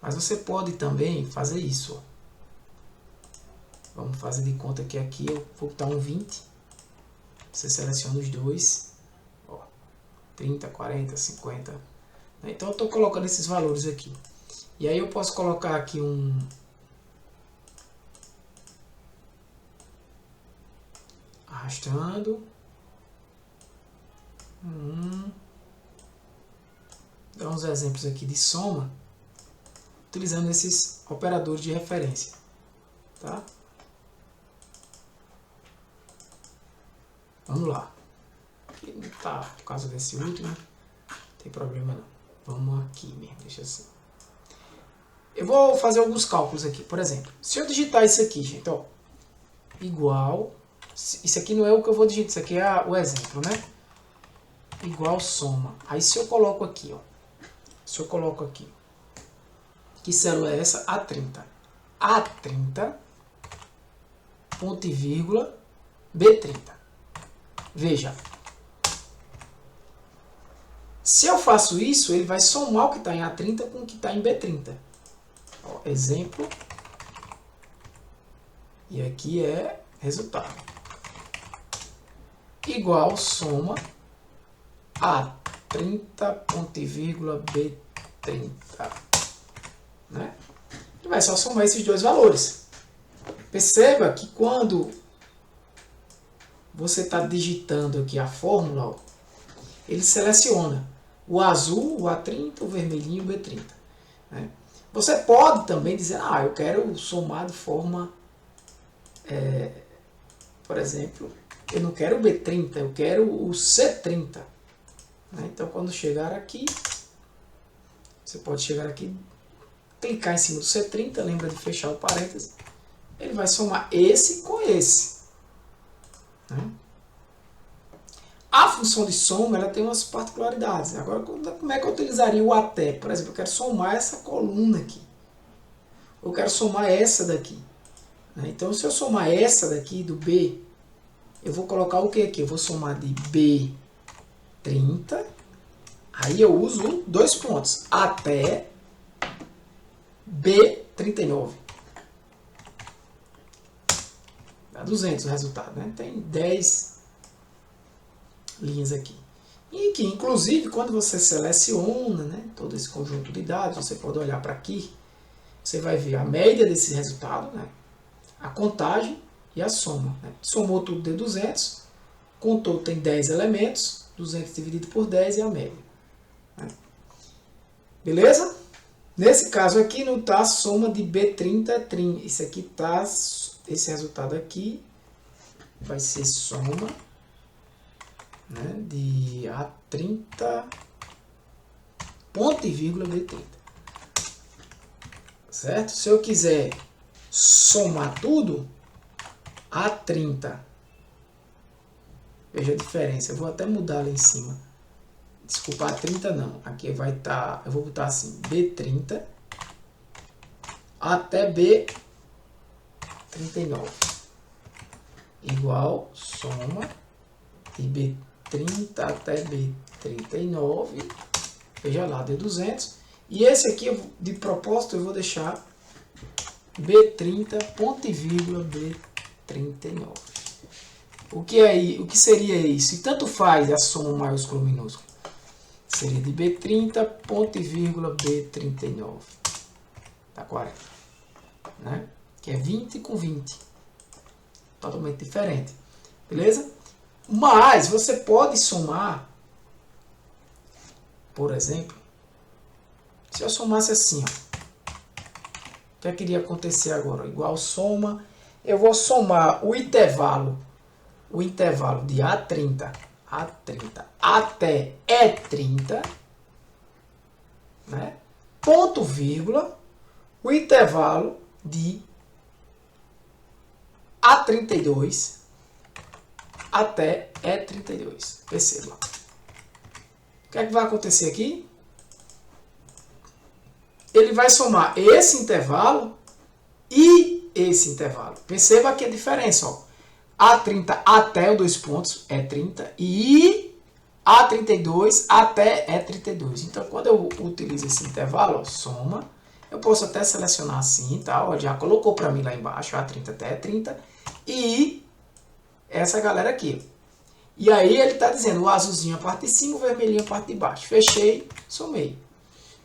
Mas você pode também fazer isso, ó. Vamos fazer de conta que aqui eu vou botar um 20. Você seleciona os dois, ó, 30, 40, 50. Então eu estou colocando esses valores aqui. E aí eu posso colocar aqui arrastando. Dar uns exemplos aqui de soma, utilizando esses operadores de referência. Tá? Vamos lá. Aqui não tá por causa desse último, não tem problema não. Vamos aqui mesmo, deixa assim. Eu vou fazer alguns cálculos aqui. Por exemplo, se eu digitar isso aqui, gente, ó, igual, isso aqui não é o que eu vou digitar, isso aqui é o exemplo, né? Igual soma. Aí se eu coloco aqui, ó, se eu coloco aqui, que célula é essa? A30. A30, ponto e vírgula, B30. Veja, se eu faço isso, ele vai somar o que está em A30 com o que está em B30. Ó, exemplo. E aqui é resultado. Igual soma A30, ponto e vírgula, B30. Né? Ele vai só somar esses dois valores. Perceba que quando você está digitando aqui a fórmula, ó, ele seleciona. o azul, o A30, o vermelhinho, o B30. Né? Você pode também dizer, eu quero somar de forma, por exemplo, eu não quero o B30, eu quero o C30. Né? Então, quando chegar aqui, você pode chegar aqui, clicar em cima do C30, lembra de fechar o parênteses, ele vai somar esse com esse. Né? A função de soma ela tem umas particularidades. Agora, como é que eu utilizaria o até? Por exemplo, eu quero somar essa coluna aqui. Eu quero somar essa daqui. Né? Então, se eu somar essa daqui do B, eu vou colocar o que aqui? Eu vou somar de B30. Aí eu uso 2 pontos. Até B39. Dá 200 o resultado. Né? Tem 10 linhas aqui. E que, inclusive, quando você seleciona, né, todo esse conjunto de dados, você pode olhar para aqui, você vai ver a média desse resultado, né, a contagem e a soma. Né. Somou tudo de 200, contou, tem 10 elementos, 200 dividido por 10 é a média. Né. Beleza? Nesse caso aqui não está a soma de B30, 30. Isso aqui está, esse resultado aqui vai ser soma, né, de A30 ponto e vírgula B30. Certo? Se eu quiser somar tudo, A30. Veja a diferença. Eu vou até mudar lá em cima. Desculpa, A30 não. Aqui vai estar, eu vou botar assim, B30 até B39. Igual soma de B30 até B39. Veja lá, deu 200. E esse aqui, de propósito, eu vou deixar B30, ponto e vírgula, B39. O que seria isso? E tanto faz a soma maiúsculo ou minúsculo. Seria de B30, ponto e vírgula, B39. Tá 40. Né? Que é 20 com 20. Totalmente diferente. Beleza? Mas você pode somar, por exemplo, se eu somasse assim, ó, o que é que iria acontecer agora? Igual soma, eu vou somar o intervalo de A30 até E30, né? Ponto, vírgula, o intervalo de A32 até E32. Perceba. O que é que vai acontecer aqui? Ele vai somar esse intervalo e esse intervalo. Perceba aqui a diferença. Ó. A30 até os 2 pontos é 30 e A32 até é 32. Então, quando eu utilizo esse intervalo, ó, soma, eu posso até selecionar assim, tá? Ó, já colocou para mim lá embaixo, A30 até E30 e essa galera aqui. E aí ele está dizendo o azulzinho a parte de cima, o vermelhinho a parte de baixo. Fechei, somei.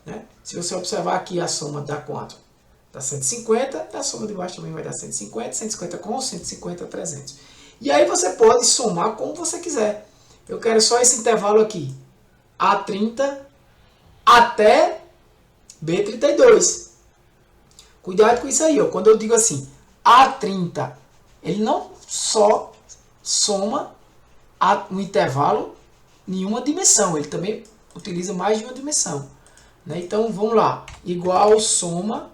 Né? Se você observar aqui, a soma dá quanto? Dá 150, a soma de baixo também vai dar 150, 150 com 150, 300. E aí você pode somar como você quiser. Eu quero só esse intervalo aqui, A30 até B32. Cuidado com isso aí, ó. Quando eu digo assim, A30, ele não só soma um intervalo em uma dimensão, ele também utiliza mais de uma dimensão. Né? Então, vamos lá. Igual soma,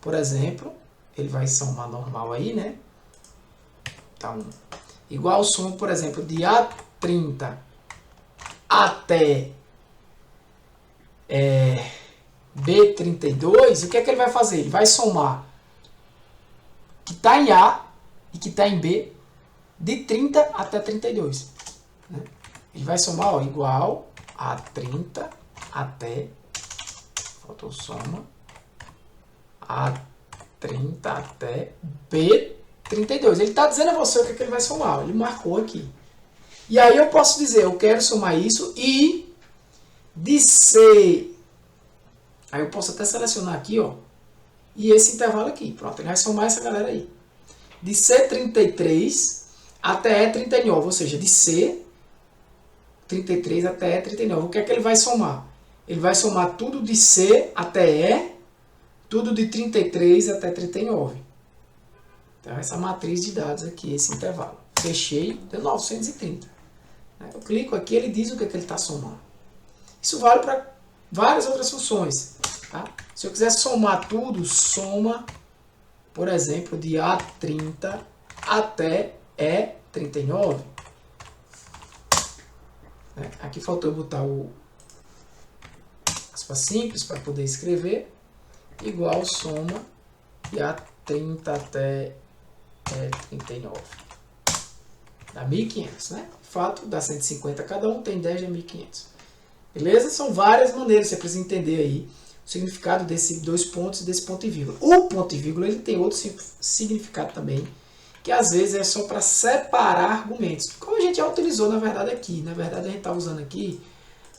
por exemplo, ele vai somar normal aí, né? Então, igual soma, por exemplo, de A30 até B32, o que é que ele vai fazer? Ele vai somar que está em A e que está em B de 30 até 32. Né? Ele vai somar, ó, igual a 30 até, faltou soma, a 30 até B32. Ele está dizendo a você o que, é que ele vai somar. Ele marcou aqui. E aí eu posso dizer, eu quero somar isso e de C. Aí eu posso até selecionar aqui, ó, e esse intervalo aqui. Pronto, ele vai somar essa galera aí. De C33 até E39, ou seja, de C 33 até E39. O que é que ele vai somar? Ele vai somar tudo de C até E, tudo de 33 até 39. Então, essa matriz de dados aqui, esse intervalo. Fechei, deu 930. Eu clico aqui, ele diz o que é que ele está somando. Isso vale para várias outras funções. Tá? Se eu quiser somar tudo, soma, por exemplo, de A30 até E39. Aqui faltou eu botar o aspas simples para poder escrever. Igual soma de A30 até E39. Dá 1.500, né? Fato, dá 150 cada um, tem 10 de 1.500. Beleza? São várias maneiras, você precisa entender aí o significado desses dois pontos e desse ponto e vírgula. O ponto e vírgula ele tem outro significado também, que às vezes é só para separar argumentos. Como a gente já utilizou, na verdade, aqui. Na verdade, a gente está usando aqui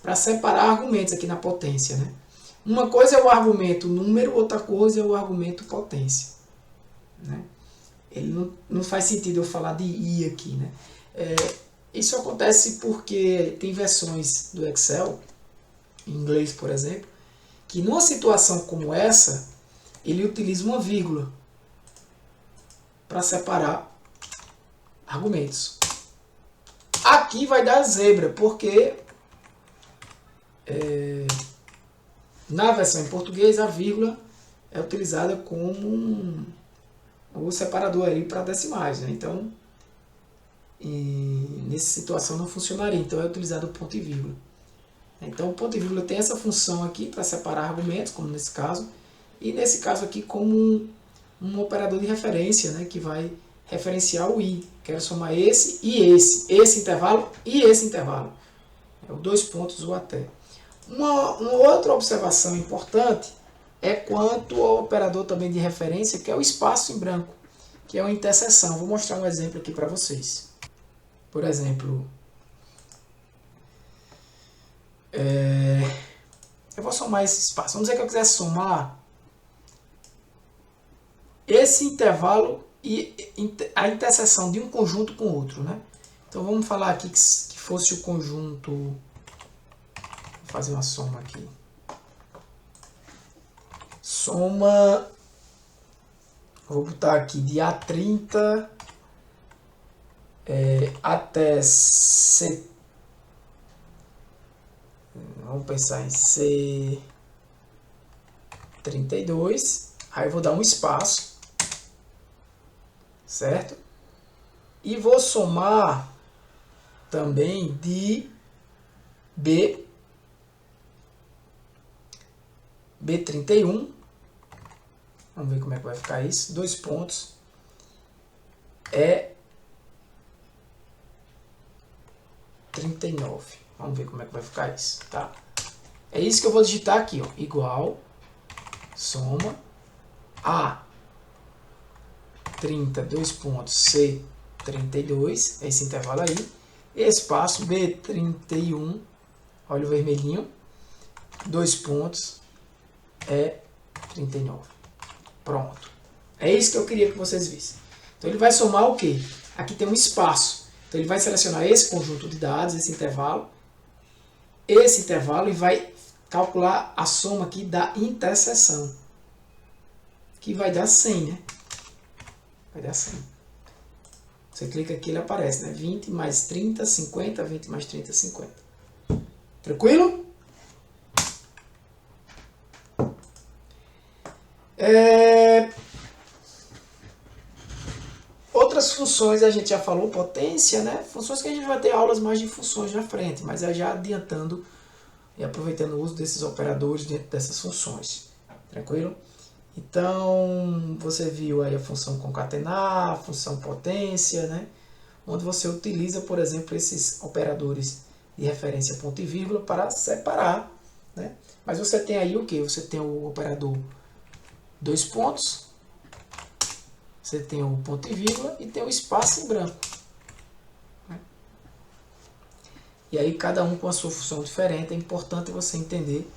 para separar argumentos aqui na potência, né? Uma coisa é o argumento número, outra coisa é o argumento potência. Né? Ele não faz sentido eu falar de I aqui. Né? Isso acontece porque tem versões do Excel, em inglês, por exemplo, que numa situação como essa, ele utiliza uma vírgula para separar argumentos. Aqui vai dar zebra, porque na versão em português a vírgula é utilizada como o separador aí para decimais. Né? Então, nessa situação não funcionaria. Então é utilizado o ponto e vírgula. Então o ponto e vírgula tem essa função aqui para separar argumentos, como nesse caso. E nesse caso aqui como um operador de referência, né, que vai referenciar o I. Quero somar esse e esse intervalo e esse intervalo. O 2 pontos ou até. Uma outra observação importante é quanto ao operador também de referência, que é o espaço em branco, que é uma interseção. Vou mostrar um exemplo aqui para vocês. Por exemplo, eu vou somar esse espaço. Vamos dizer que eu quiser somar esse intervalo e a interseção de um conjunto com outro, né? Então vamos falar aqui que fosse o conjunto. Vou fazer uma soma aqui. Soma. Vou botar aqui de A30 até C. Vamos pensar em C32. Aí eu vou dar um espaço. Certo? E vou somar também de B31. Vamos ver como é que vai ficar isso. 2 pontos. É 39. Vamos ver como é que vai ficar isso. Tá? É isso que eu vou digitar aqui. Ó. Igual. Soma. A 30, 2 pontos, C32, esse intervalo aí, espaço B31, olha o vermelhinho, 2 pontos, E39. Pronto. É isso que eu queria que vocês vissem. Então ele vai somar o quê? Aqui tem um espaço. Então ele vai selecionar esse conjunto de dados, esse intervalo e vai calcular a soma aqui da interseção, que vai dar 100, né? Vai dar 100. Você clica aqui, ele aparece, né? 20 mais 30, 50, 20 mais 30, 50. Tranquilo? Outras funções a gente já falou, potência, né? Funções que a gente vai ter aulas mais de funções na frente, mas é já adiantando e aproveitando o uso desses operadores dentro dessas funções. Tranquilo? Então, você viu aí a função concatenar, a função potência, né? Onde você utiliza, por exemplo, esses operadores de referência ponto e vírgula para separar, né? Mas você tem aí o que? Você tem o operador 2 pontos, você tem o ponto e vírgula e tem o espaço em branco. Né? E aí cada um com a sua função diferente, é importante você entender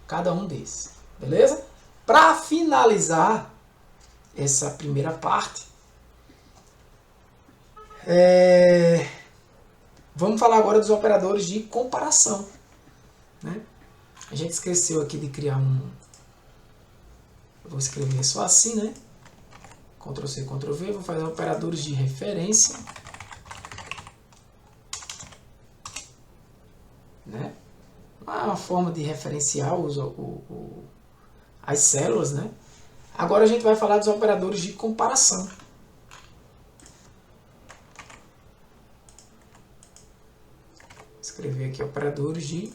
cada um desses, beleza? Para finalizar essa primeira parte, Vamos falar agora dos operadores de comparação, né? A gente esqueceu aqui de criar um... Eu vou escrever só assim, né? Ctrl C, Ctrl V. Vou fazer operadores de referência, né? Uma forma de referenciar as células, né? Agora a gente vai falar dos operadores de comparação. Vou escrever aqui operadores de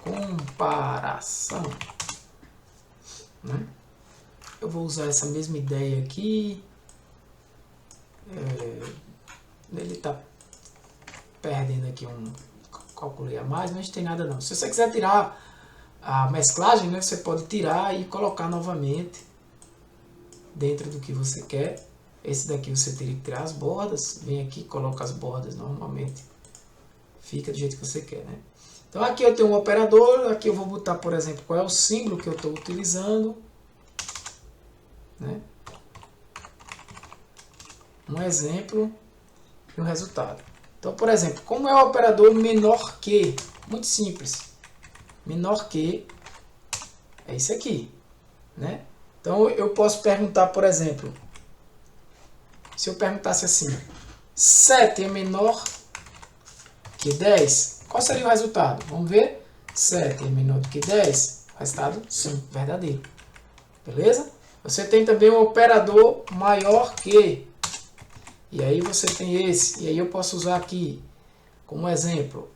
comparação, né? Eu vou usar essa mesma ideia aqui. Ele está perdendo aqui um cálculo a mais, mas não tem nada não. Se você quiser tirar a mesclagem, né, você pode tirar e colocar novamente dentro do que você quer. Esse daqui você teria que tirar as bordas. Vem aqui, coloca as bordas normalmente. Fica do jeito que você quer, né? Então aqui eu tenho um operador. Aqui eu vou botar, por exemplo, qual é o símbolo que eu estou utilizando, né? Um exemplo e o resultado. Então, por exemplo, como é o operador menor que? Muito simples. Menor que é isso aqui, né? Então eu posso perguntar, por exemplo, se eu perguntasse assim, 7 é menor que 10, qual seria o resultado? Vamos ver. 7 é menor do que 10, resultado sim, verdadeiro. Beleza? Você tem também o operador maior que, e aí você tem esse, e aí eu posso usar aqui como exemplo,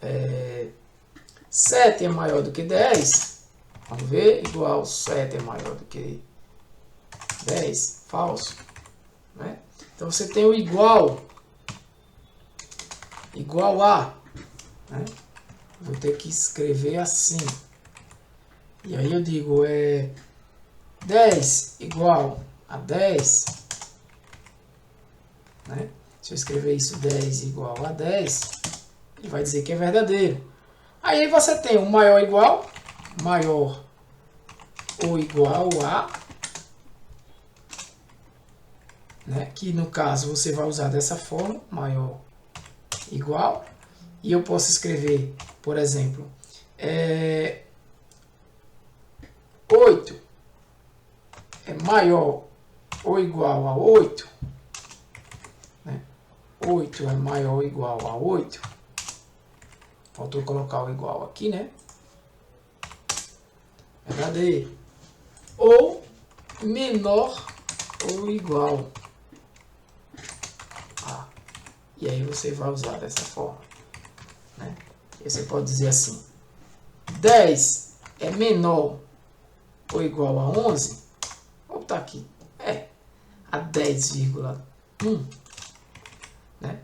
7 é maior do que 10, vamos ver, igual 7 é maior do que 10, falso, né? Então você tem o igual a, né? Vou ter que escrever assim, e aí eu digo 10 igual a 10, né? Se eu escrever isso 10 igual a 10, ele vai dizer que é verdadeiro. Aí você tem o maior ou igual a, né? Que no caso você vai usar dessa forma, maior igual, e eu posso escrever, por exemplo, 8 é maior ou igual a 8, né? 8 é maior ou igual a 8, faltou colocar o igual aqui, né? Verdadeiro. Ou menor ou igual a. E aí você vai usar dessa forma, né? E você pode dizer assim, 10 é menor ou igual a 11, vou botar aqui, a 10,1, né?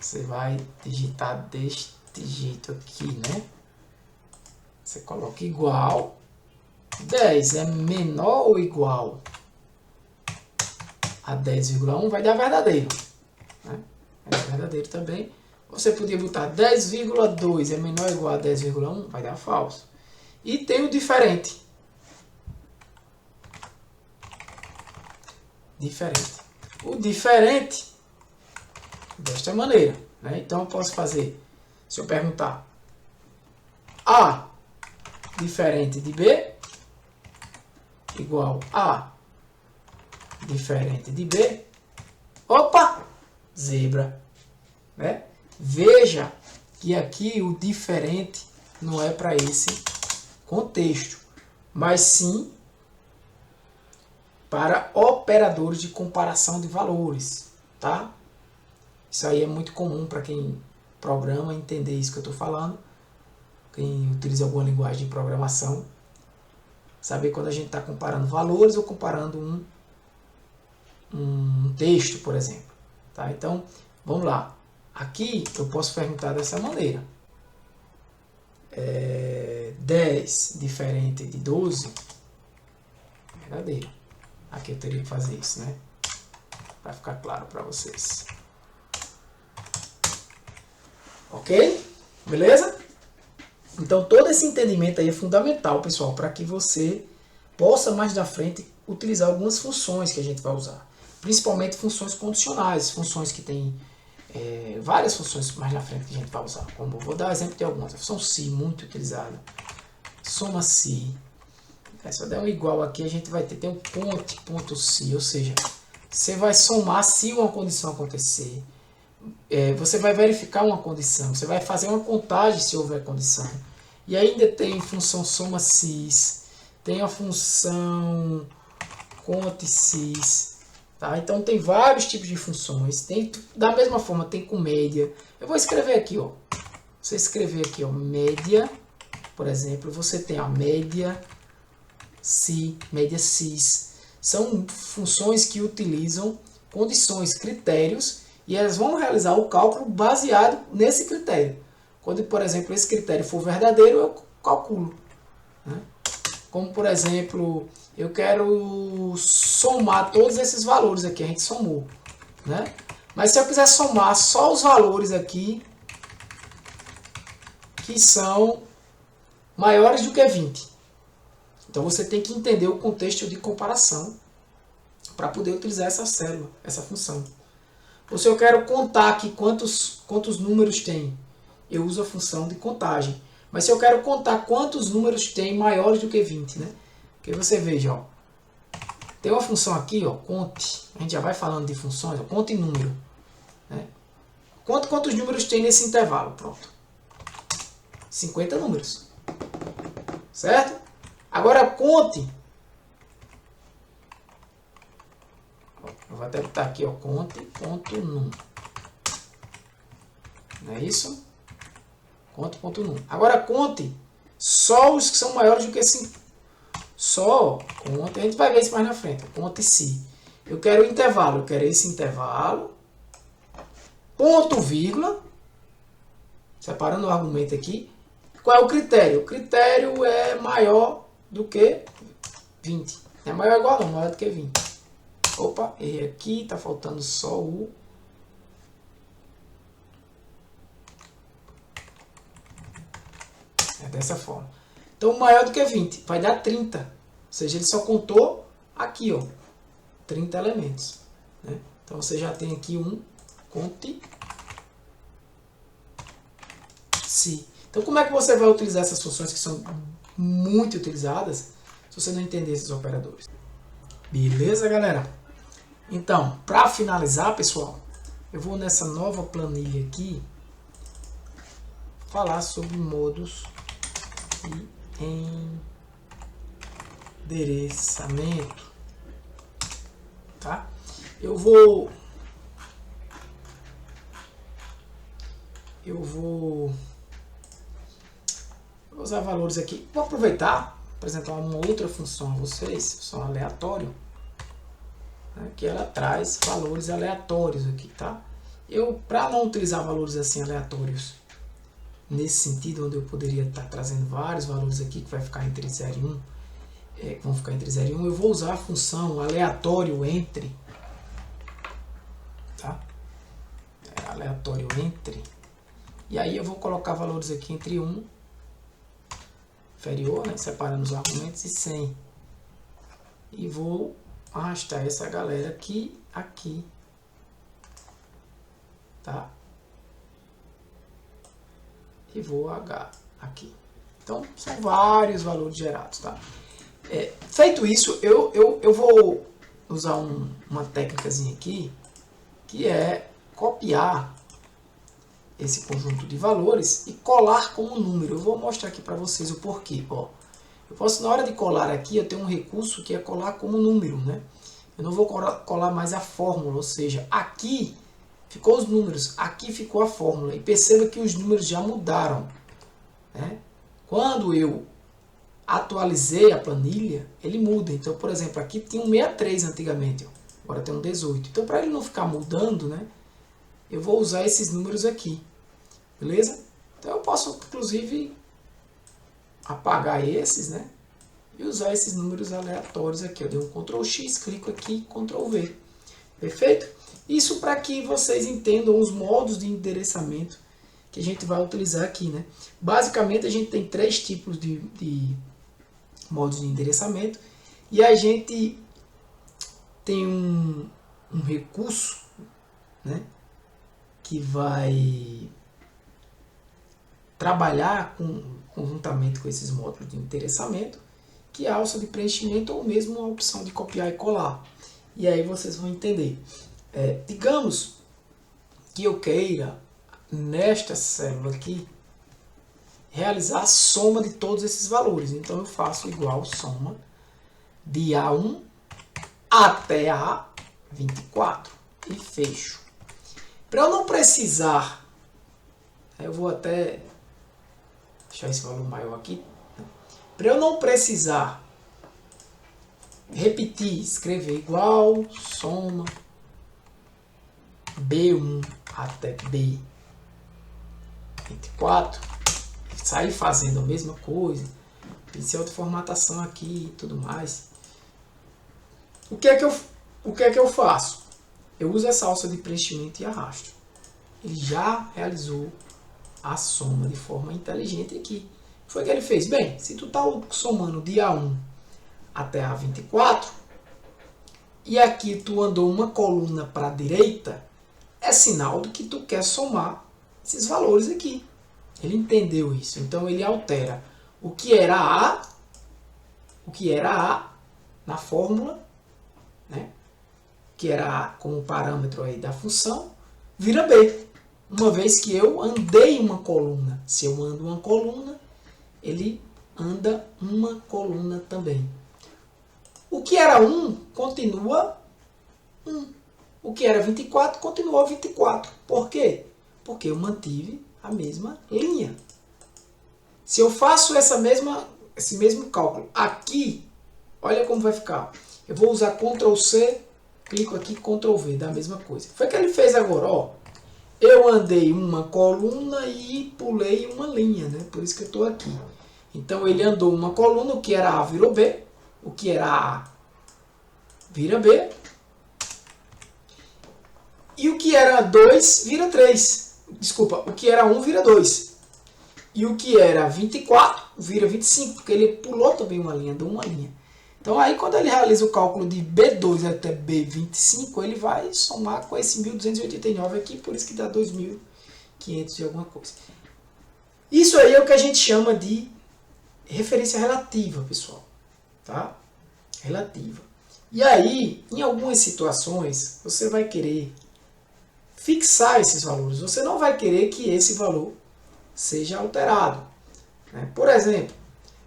Você vai digitar deste jeito aqui, né? Você coloca igual, 10 é menor ou igual a 10,1, vai dar verdadeiro, né? Vai dar verdadeiro também. Você podia botar 10,2 é menor ou igual a 10,1, vai dar falso. E tem o diferente. O diferente desta maneira, né? Então eu posso fazer, se eu perguntar A diferente de B igual a diferente de B, opa, zebra, né? Veja que aqui o diferente não é para esse contexto, mas sim para operadores de comparação de valores, tá? Isso aí é muito comum para quem programa entender isso que eu estou falando. Quem utiliza alguma linguagem de programação, saber quando a gente está comparando valores ou comparando um texto, por exemplo. Tá? Então, vamos lá. Aqui eu posso perguntar dessa maneira. 10 diferente de 12, verdadeiro. Aqui eu teria que fazer isso, né? Para ficar claro para vocês. Ok? Beleza? Então todo esse entendimento aí é fundamental, pessoal, para que você possa mais na frente utilizar algumas funções que a gente vai usar. Principalmente funções condicionais, funções que têm várias funções mais na frente que a gente vai usar. Como vou dar um exemplo de algumas. A função se, muito utilizada. Soma se. Se eu der um igual aqui, a gente vai ter um ponto se, ou seja, você vai somar se uma condição acontecer. Você vai verificar uma condição, você vai fazer uma contagem se houver condição. E ainda tem função soma sis, tem a função conte sis, tá? Então tem vários tipos de funções. Tem, da mesma forma, tem com média. Eu vou escrever aqui, ó. Você escrever aqui, ó, média, por exemplo, você tem a média si, média sis. São funções que utilizam condições, critérios, e elas vão realizar o cálculo baseado nesse critério. Quando, por exemplo, esse critério for verdadeiro, eu calculo. Né? Como, por exemplo, eu quero somar todos esses valores aqui, a gente somou. Né? Mas se eu quiser somar só os valores aqui, que são maiores do que 20. Então você tem que entender o contexto de comparação para poder utilizar essa célula, essa função. Ou se eu quero contar aqui quantos números tem, eu uso a função de contagem. Mas se eu quero contar quantos números tem maiores do que 20, né? Porque você veja, ó, tem uma função aqui, ó, conte. A gente já vai falando de funções, ó, conte número. Né? Quantos números tem nesse intervalo? Pronto. 50 números. Certo? Agora conte. Eu vou até botar aqui, ó, conte.num. Não é isso? Conte.num. Agora conte só os que são maiores do que 5. Só conte. A gente vai ver isso mais na frente. Conte se. Eu quero o intervalo. Eu quero esse intervalo. Ponto, vírgula. Separando o argumento aqui. Qual é o critério? O critério é maior do que 20. Não é maior ou igual, não. Maior do que 20. Opa, errei aqui. Está faltando só o... É dessa forma. Então, maior do que 20 vai dar 30. Ou seja, ele só contou aqui, ó, 30 elementos. Né? Então, você já tem aqui um conte se. Então, como é que você vai utilizar essas funções que são muito utilizadas se você não entender esses operadores? Beleza, galera? Então, para finalizar, pessoal, eu vou nessa nova planilha aqui falar sobre modos de endereçamento, tá? Eu vou usar valores aqui. Vou aproveitar para apresentar uma outra função a vocês, função aleatório, né, que ela traz valores aleatórios aqui, tá? Eu, para não utilizar valores assim aleatórios nesse sentido, onde eu poderia estar trazendo vários valores aqui que vai ficar entre 0 e 1, vão ficar entre 0 e 1, eu vou usar a função aleatório entre, tá? Aleatório entre, e aí eu vou colocar valores aqui entre 1, inferior, né, separando os argumentos, e 100. E vou arrastar essa galera aqui, tá? E vou H aqui. Então, são vários valores gerados, tá? Feito isso, eu vou usar uma técnicazinha aqui, que é copiar esse conjunto de valores e colar como número. Eu vou mostrar aqui para vocês o porquê. Ó, eu posso, na hora de colar aqui, eu tenho um recurso que é colar como número, né? Eu não vou colar mais a fórmula, ou seja, aqui ficou os números, aqui ficou a fórmula. E perceba que os números já mudaram, né? Quando eu atualizei a planilha, ele muda. Então, por exemplo, aqui tinha um 63 antigamente, ó. Agora tem um 18. Então, para ele não ficar mudando, né, eu vou usar esses números aqui. Beleza? Então, eu posso, inclusive, apagar esses, né, e usar esses números aleatórios aqui. Eu dei um Ctrl X, clico aqui, Ctrl V. Perfeito? Isso para que vocês entendam os modos de endereçamento que a gente vai utilizar aqui, né? Basicamente, a gente tem 3 tipos de modos de endereçamento e a gente tem um recurso, né, que vai trabalhar conjuntamente com esses módulos de endereçamento, que é a alça de preenchimento ou mesmo a opção de copiar e colar. E aí vocês vão entender. Digamos que eu queira, nesta célula aqui, realizar a soma de todos esses valores. Então eu faço igual soma de A1 até A24 e fecho. Para eu não precisar, eu vou até deixar esse valor maior aqui. Para eu não precisar repetir, escrever igual soma B1 até B24, sair fazendo a mesma coisa, pincel de formatação aqui e tudo mais. O que é que eu faço? Eu uso essa alça de preenchimento e arrasto. Ele já realizou a soma de forma inteligente aqui. Foi o que ele fez. Bem, se tu está somando de A1 até A24, e aqui tu andou uma coluna para a direita, é sinal de que tu quer somar esses valores aqui. Ele entendeu isso. Então ele altera o que era A na fórmula, né? Que era A como parâmetro aí da função, vira B. Uma vez que eu andei uma coluna. Se eu ando uma coluna, ele anda uma coluna também. O que era 1 continua 1. O que era 24 continuou 24. Por quê? Porque eu mantive a mesma linha. Se eu faço esse mesmo cálculo aqui, olha como vai ficar. Eu vou usar Ctrl C, clico aqui, Ctrl V, da mesma coisa. Foi o que ele fez agora, ó. Eu andei uma coluna e pulei uma linha, né? Por isso que eu estou aqui. Então ele andou uma coluna, o que era A virou B, o que era A vira B, e o que era 2 vira 3. Desculpa, o que era 1 vira 2. E o que era 24 vira 25, porque ele pulou também uma linha, deu uma linha. Então aí quando ele realiza o cálculo de B2 até B25, ele vai somar com esse 1289 aqui, por isso que dá 2500 e alguma coisa. Isso aí é o que a gente chama de referência relativa, pessoal. Tá? Relativa. E aí, em algumas situações, você vai querer fixar esses valores. Você não vai querer que esse valor seja alterado. Né? Por exemplo,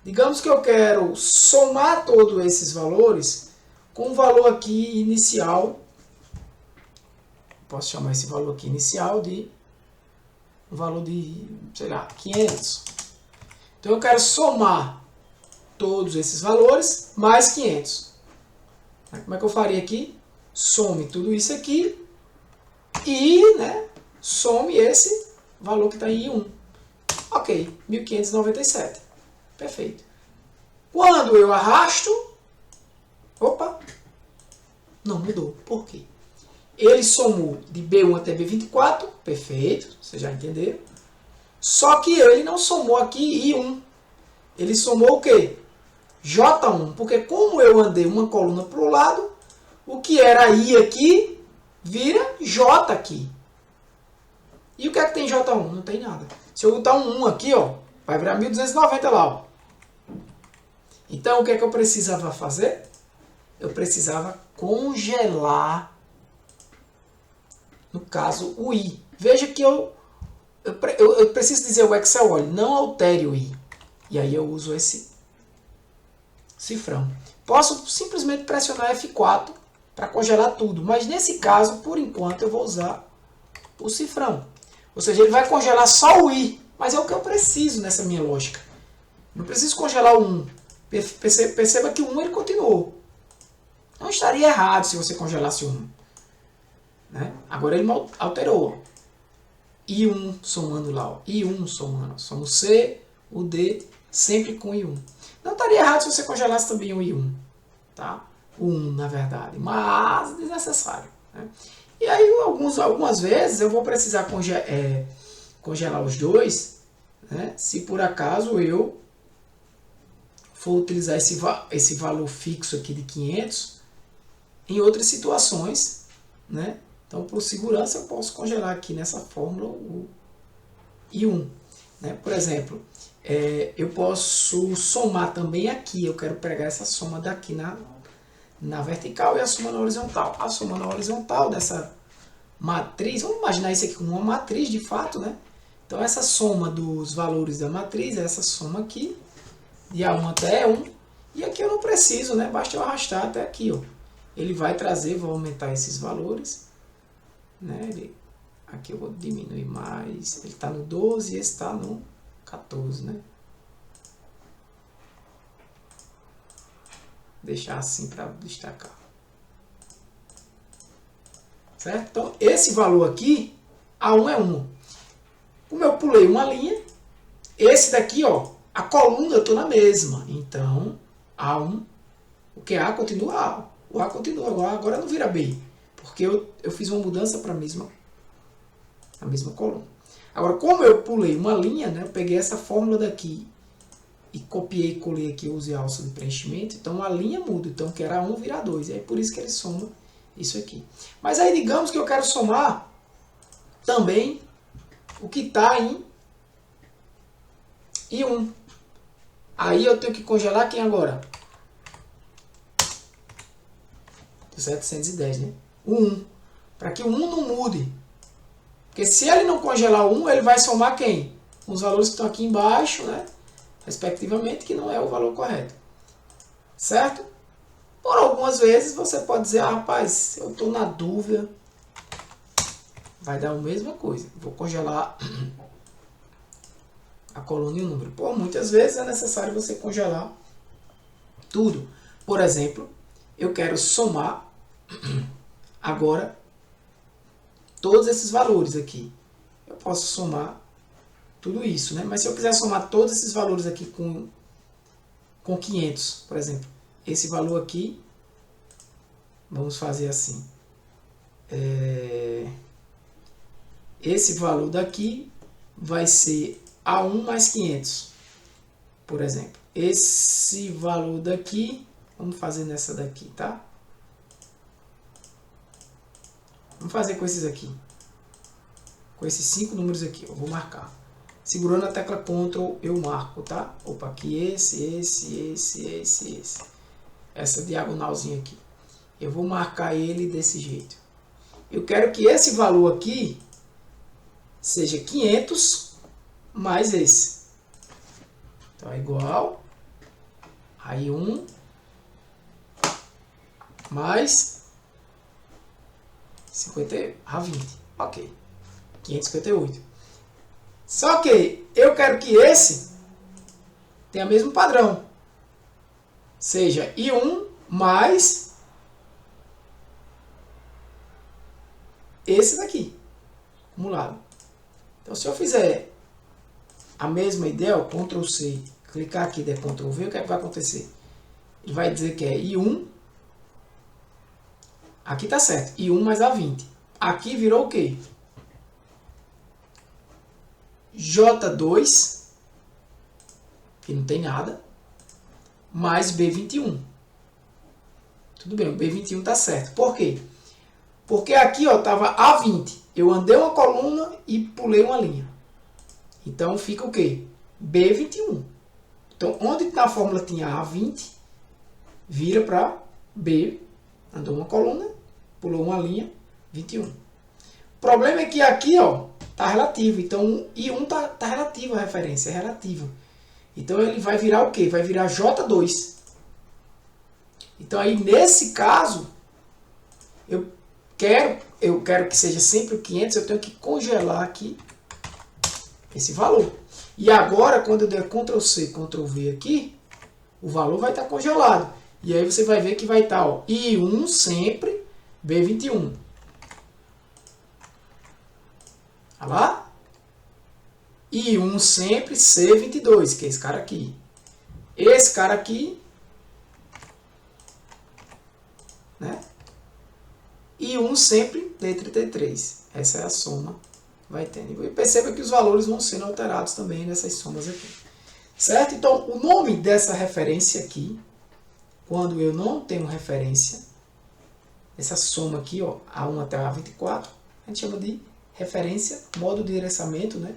digamos que eu quero somar todos esses valores com um valor aqui inicial. Posso chamar esse valor aqui inicial de um valor de, sei lá, 500. Então eu quero somar todos esses valores mais 500. Como é que eu faria aqui? Some tudo isso aqui e, né, some esse valor que está em 1. Ok, 1597. Perfeito. Quando eu arrasto, opa, não mudou. Por quê? Ele somou de B1 até B24, perfeito, você já entendeu. Só que ele não somou aqui I1. Ele somou o quê? J1, porque como eu andei uma coluna para o lado, o que era I aqui vira J aqui. E o que é que tem J1? Não tem nada. Se eu botar um 1 aqui, ó, vai virar 1290 lá. Ó. Então o que é que eu precisava fazer? Eu precisava congelar, no caso, o I. Veja que eu preciso dizer o Excel, olha, não altere o I. E aí eu uso esse cifrão. Posso simplesmente pressionar F4 para congelar tudo, mas nesse caso, por enquanto, eu vou usar o cifrão. Ou seja, ele vai congelar só o I, mas é o que eu preciso nessa minha lógica. Não preciso congelar o 1. Perceba que o 1 ele continuou. Não estaria errado se você congelasse o 1. Né? Agora ele alterou. I1 somando lá. Ó. I1 somando. Soma o C, o D, sempre com I1. Não estaria errado se você congelasse também o I1. Tá? O 1, na verdade. Mas desnecessário. Né? E aí, algumas vezes, eu vou precisar congelar os dois, né? Se por acaso eu for utilizar esse valor fixo aqui de 500 em outras situações, né? Então, por segurança, eu posso congelar aqui nessa fórmula o I1. Né? Por exemplo, eu posso somar também aqui. Eu quero pegar essa soma daqui na vertical e a soma na horizontal. A soma na horizontal dessa matriz, vamos imaginar isso aqui como uma matriz de fato, né? Então, essa soma dos valores da matriz é essa soma aqui, de A1 até E1. E aqui eu não preciso, né? Basta eu arrastar até aqui, ó. Ele vai trazer, vou aumentar esses valores. Né? Aqui eu vou diminuir mais. Ele está no 12 e esse está no 14, né? Deixar assim para destacar. Certo? Então, esse valor aqui, A1 é 1. Como eu pulei uma linha, esse daqui, ó, a coluna eu estou na mesma. Então, A1, o que é A continua A. O A continua, agora não vira B. Porque eu fiz uma mudança para a mesma coluna. Agora, como eu pulei uma linha, né, eu peguei essa fórmula daqui e copiei e colei aqui, eu usei a alça de preenchimento, então a linha muda. Então, que era 1 vira 2. E aí, por isso que ele soma isso aqui. Mas aí, digamos que eu quero somar também o que está em I1. Aí eu tenho que congelar quem agora? 710, né? O 1. Para que o 1 não mude. Porque se ele não congelar o 1, ele vai somar quem? Os valores que estão aqui embaixo, né? Respectivamente, que não é o valor correto. Certo? Por algumas vezes você pode dizer, rapaz, eu estou na dúvida. Vai dar a mesma coisa. Vou congelar a coluna e o número. Por muitas vezes é necessário você congelar tudo. Por exemplo, eu quero somar agora todos esses valores aqui. Eu posso somar tudo isso, né? Mas se eu quiser somar todos esses valores aqui com 500, por exemplo, esse valor aqui, vamos fazer assim. Esse valor daqui vai ser A1 mais 500, por exemplo. Esse valor daqui, vamos fazer nessa daqui, tá? Vamos fazer com esses aqui. Com esses 5 números aqui, eu vou marcar. Segurando a tecla Ctrl, eu marco, tá? Opa, aqui esse. Essa diagonalzinha aqui. Eu vou marcar ele desse jeito. Eu quero que esse valor aqui seja 500 mais esse. Então é igual. Aí 1 mais 50 a 20. Ok. 558. Só que eu quero que esse tenha o mesmo padrão. Seja I1 mais esse daqui, acumulado. Então, se eu fizer a mesma ideia, ó, Ctrl C, clicar aqui e der Ctrl V, o que é que vai acontecer? Ele vai dizer que é I1, aqui está certo, I1 mais A20. Aqui virou o quê? J2, que não tem nada, mais B21. Tudo bem, o B21 está certo. Por quê? Porque aqui estava A20. Eu andei uma coluna e pulei uma linha. Então fica o quê? B21. Então, onde na fórmula tinha A20, vira para B. Andou uma coluna, pulou uma linha, 21. O problema é que aqui está relativo. Então, I1 está relativo a referência, é relativo. Então, ele vai virar o quê? Vai virar J2. Então, aí, nesse caso, eu quero que seja sempre o 500, eu tenho que congelar aqui esse valor. E agora, quando eu der Ctrl C, Ctrl V aqui, o valor vai estar congelado. E aí você vai ver que vai estar I1 sempre, B21. Olha lá. I1 sempre, C22, que é esse cara aqui. Esse cara aqui, né? I1 sempre, D33. Essa é a soma. Vai tendo. E perceba que os valores vão sendo alterados também nessas somas aqui. Certo? Então, o nome dessa referência aqui, quando eu não tenho referência, essa soma aqui, ó, A1 até A24, a gente chama de referência, modo de endereçamento, né,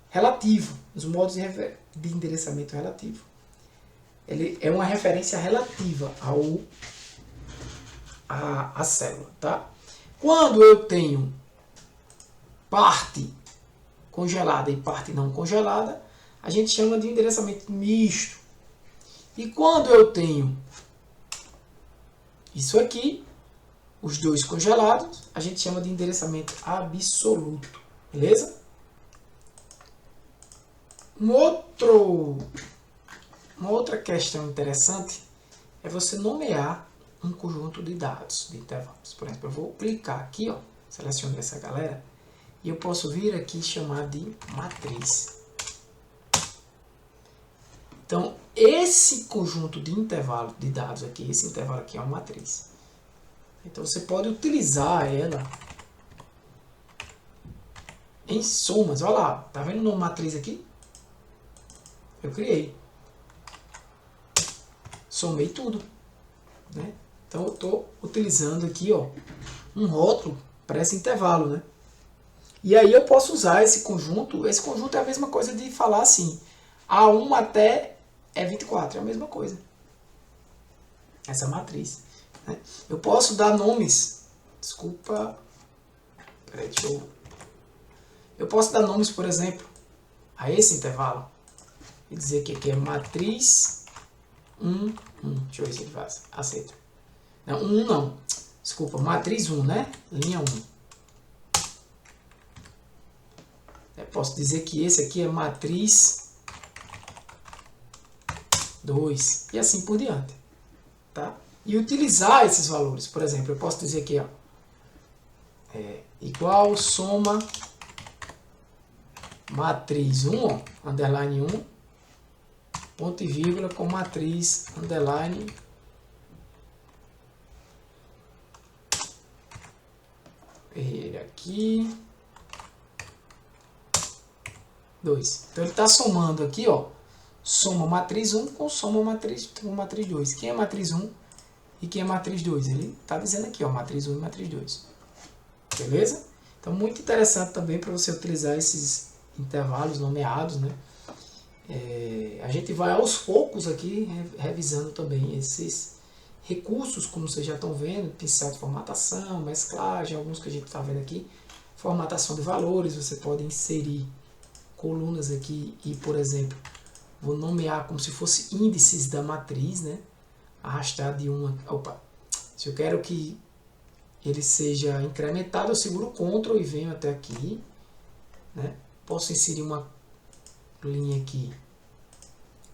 relativo, os modos de endereçamento relativo. Ele é uma referência relativa à célula, tá? Quando eu tenho parte congelada e parte não congelada, a gente chama de endereçamento misto. E quando eu tenho isso aqui, os dois congelados, a gente chama de endereçamento absoluto. Beleza? Uma outra questão interessante é você nomear um conjunto de dados, de intervalos. Por exemplo, eu vou clicar aqui, ó, seleciono essa galera, e eu posso vir aqui e chamar de matriz. Então, esse conjunto de intervalo de dados aqui, esse intervalo aqui é uma matriz. Então, você pode utilizar ela em somas. Olha lá, tá vendo uma matriz aqui? Eu criei. Somei tudo, né? Então, eu estou utilizando aqui, ó, um rótulo para esse intervalo, né? E aí eu posso usar esse conjunto. Esse conjunto é a mesma coisa de falar assim, A1 até E24, é a mesma coisa. Essa matriz, né? Eu posso dar nomes, desculpa, peraí, eu posso dar nomes, por exemplo, a esse intervalo e dizer que aqui é matriz 1, 1. Deixa eu ver se ele faz, aceita. Não, 1 não, desculpa, matriz 1, né? Linha 1. Eu posso dizer que esse aqui é matriz 2 e assim por diante, tá? E utilizar esses valores, por exemplo, eu posso dizer aqui, ó, igual soma matriz 1, ó, underline 1, ponto e vírgula com matriz underline ele aqui 2. Então ele está somando aqui, ó, soma matriz 1 com soma matriz 2. Quem é matriz 1 e quem é matriz 2? Ele está dizendo aqui, ó, matriz 1 e matriz 2. Beleza? Então, muito interessante também para você utilizar esses intervalos nomeados, né? A gente vai aos poucos aqui revisando também esses recursos, como vocês já estão vendo, pincel de formatação, mesclagem, alguns que a gente está vendo aqui, formatação de valores, você pode inserir colunas aqui e, por exemplo, vou nomear como se fosse índices da matriz, né? Arrastar de uma... Opa! Se eu quero que ele seja incrementado, eu seguro o Ctrl e venho até aqui, né? Posso inserir uma linha aqui,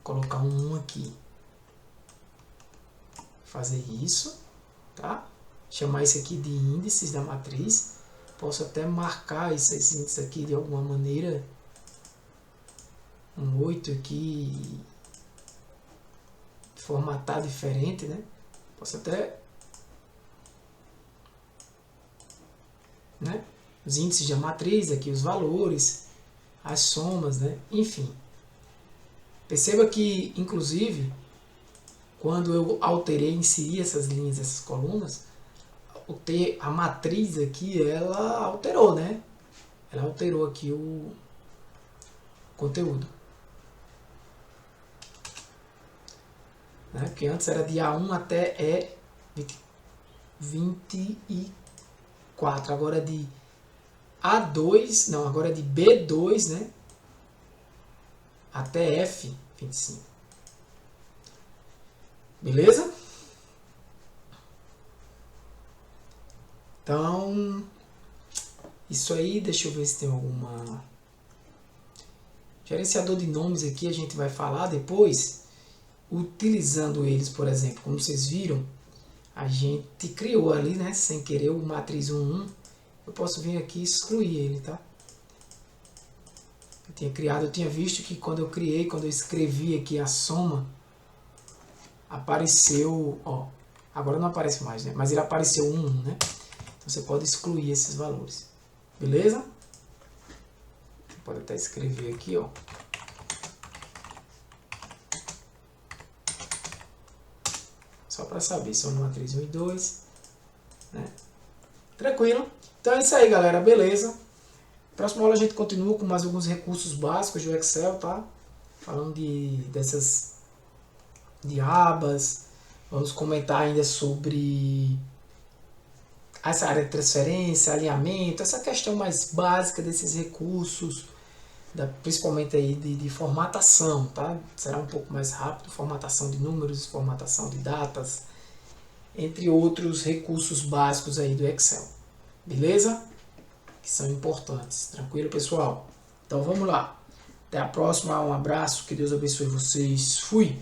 colocar um 1 aqui, fazer isso, tá? Chamar isso aqui de índices da matriz. Posso até marcar esses índices aqui de alguma maneira, um 8 aqui, formatar diferente, né? Posso até, né? Os índices da matriz, aqui os valores, as somas, né? Enfim. Perceba que, inclusive, quando eu alterei, inseri essas linhas, essas colunas, a matriz aqui, ela alterou, né? Ela alterou aqui o conteúdo. Né? Porque antes era de A1 até E24. Agora é de A2, não, agora é de B2, né? Até F25. Beleza? Então, isso aí, deixa eu ver se tem alguma... Gerenciador de nomes aqui a gente vai falar depois, utilizando eles, por exemplo, como vocês viram, a gente criou ali, né, sem querer, o matriz 1, 1. Eu posso vir aqui e excluir ele, tá? Eu tinha visto que quando eu escrevi aqui a soma, apareceu, ó, agora não aparece mais, né? Mas ele apareceu 1, né? Então você pode excluir esses valores, beleza? Você pode até escrever aqui, ó. Só para saber, soma matriz 1 e 2. né? Tranquilo? Então é isso aí, galera, beleza? Próxima aula a gente continua com mais alguns recursos básicos do Excel, tá? Falando de abas, vamos comentar ainda sobre essa área de transferência, alinhamento, essa questão mais básica desses recursos, principalmente aí de formatação, tá? Será um pouco mais rápido, formatação de números, formatação de datas, entre outros recursos básicos aí do Excel, beleza? Que são importantes, tranquilo, pessoal? Então vamos lá, até a próxima, um abraço, que Deus abençoe vocês, fui!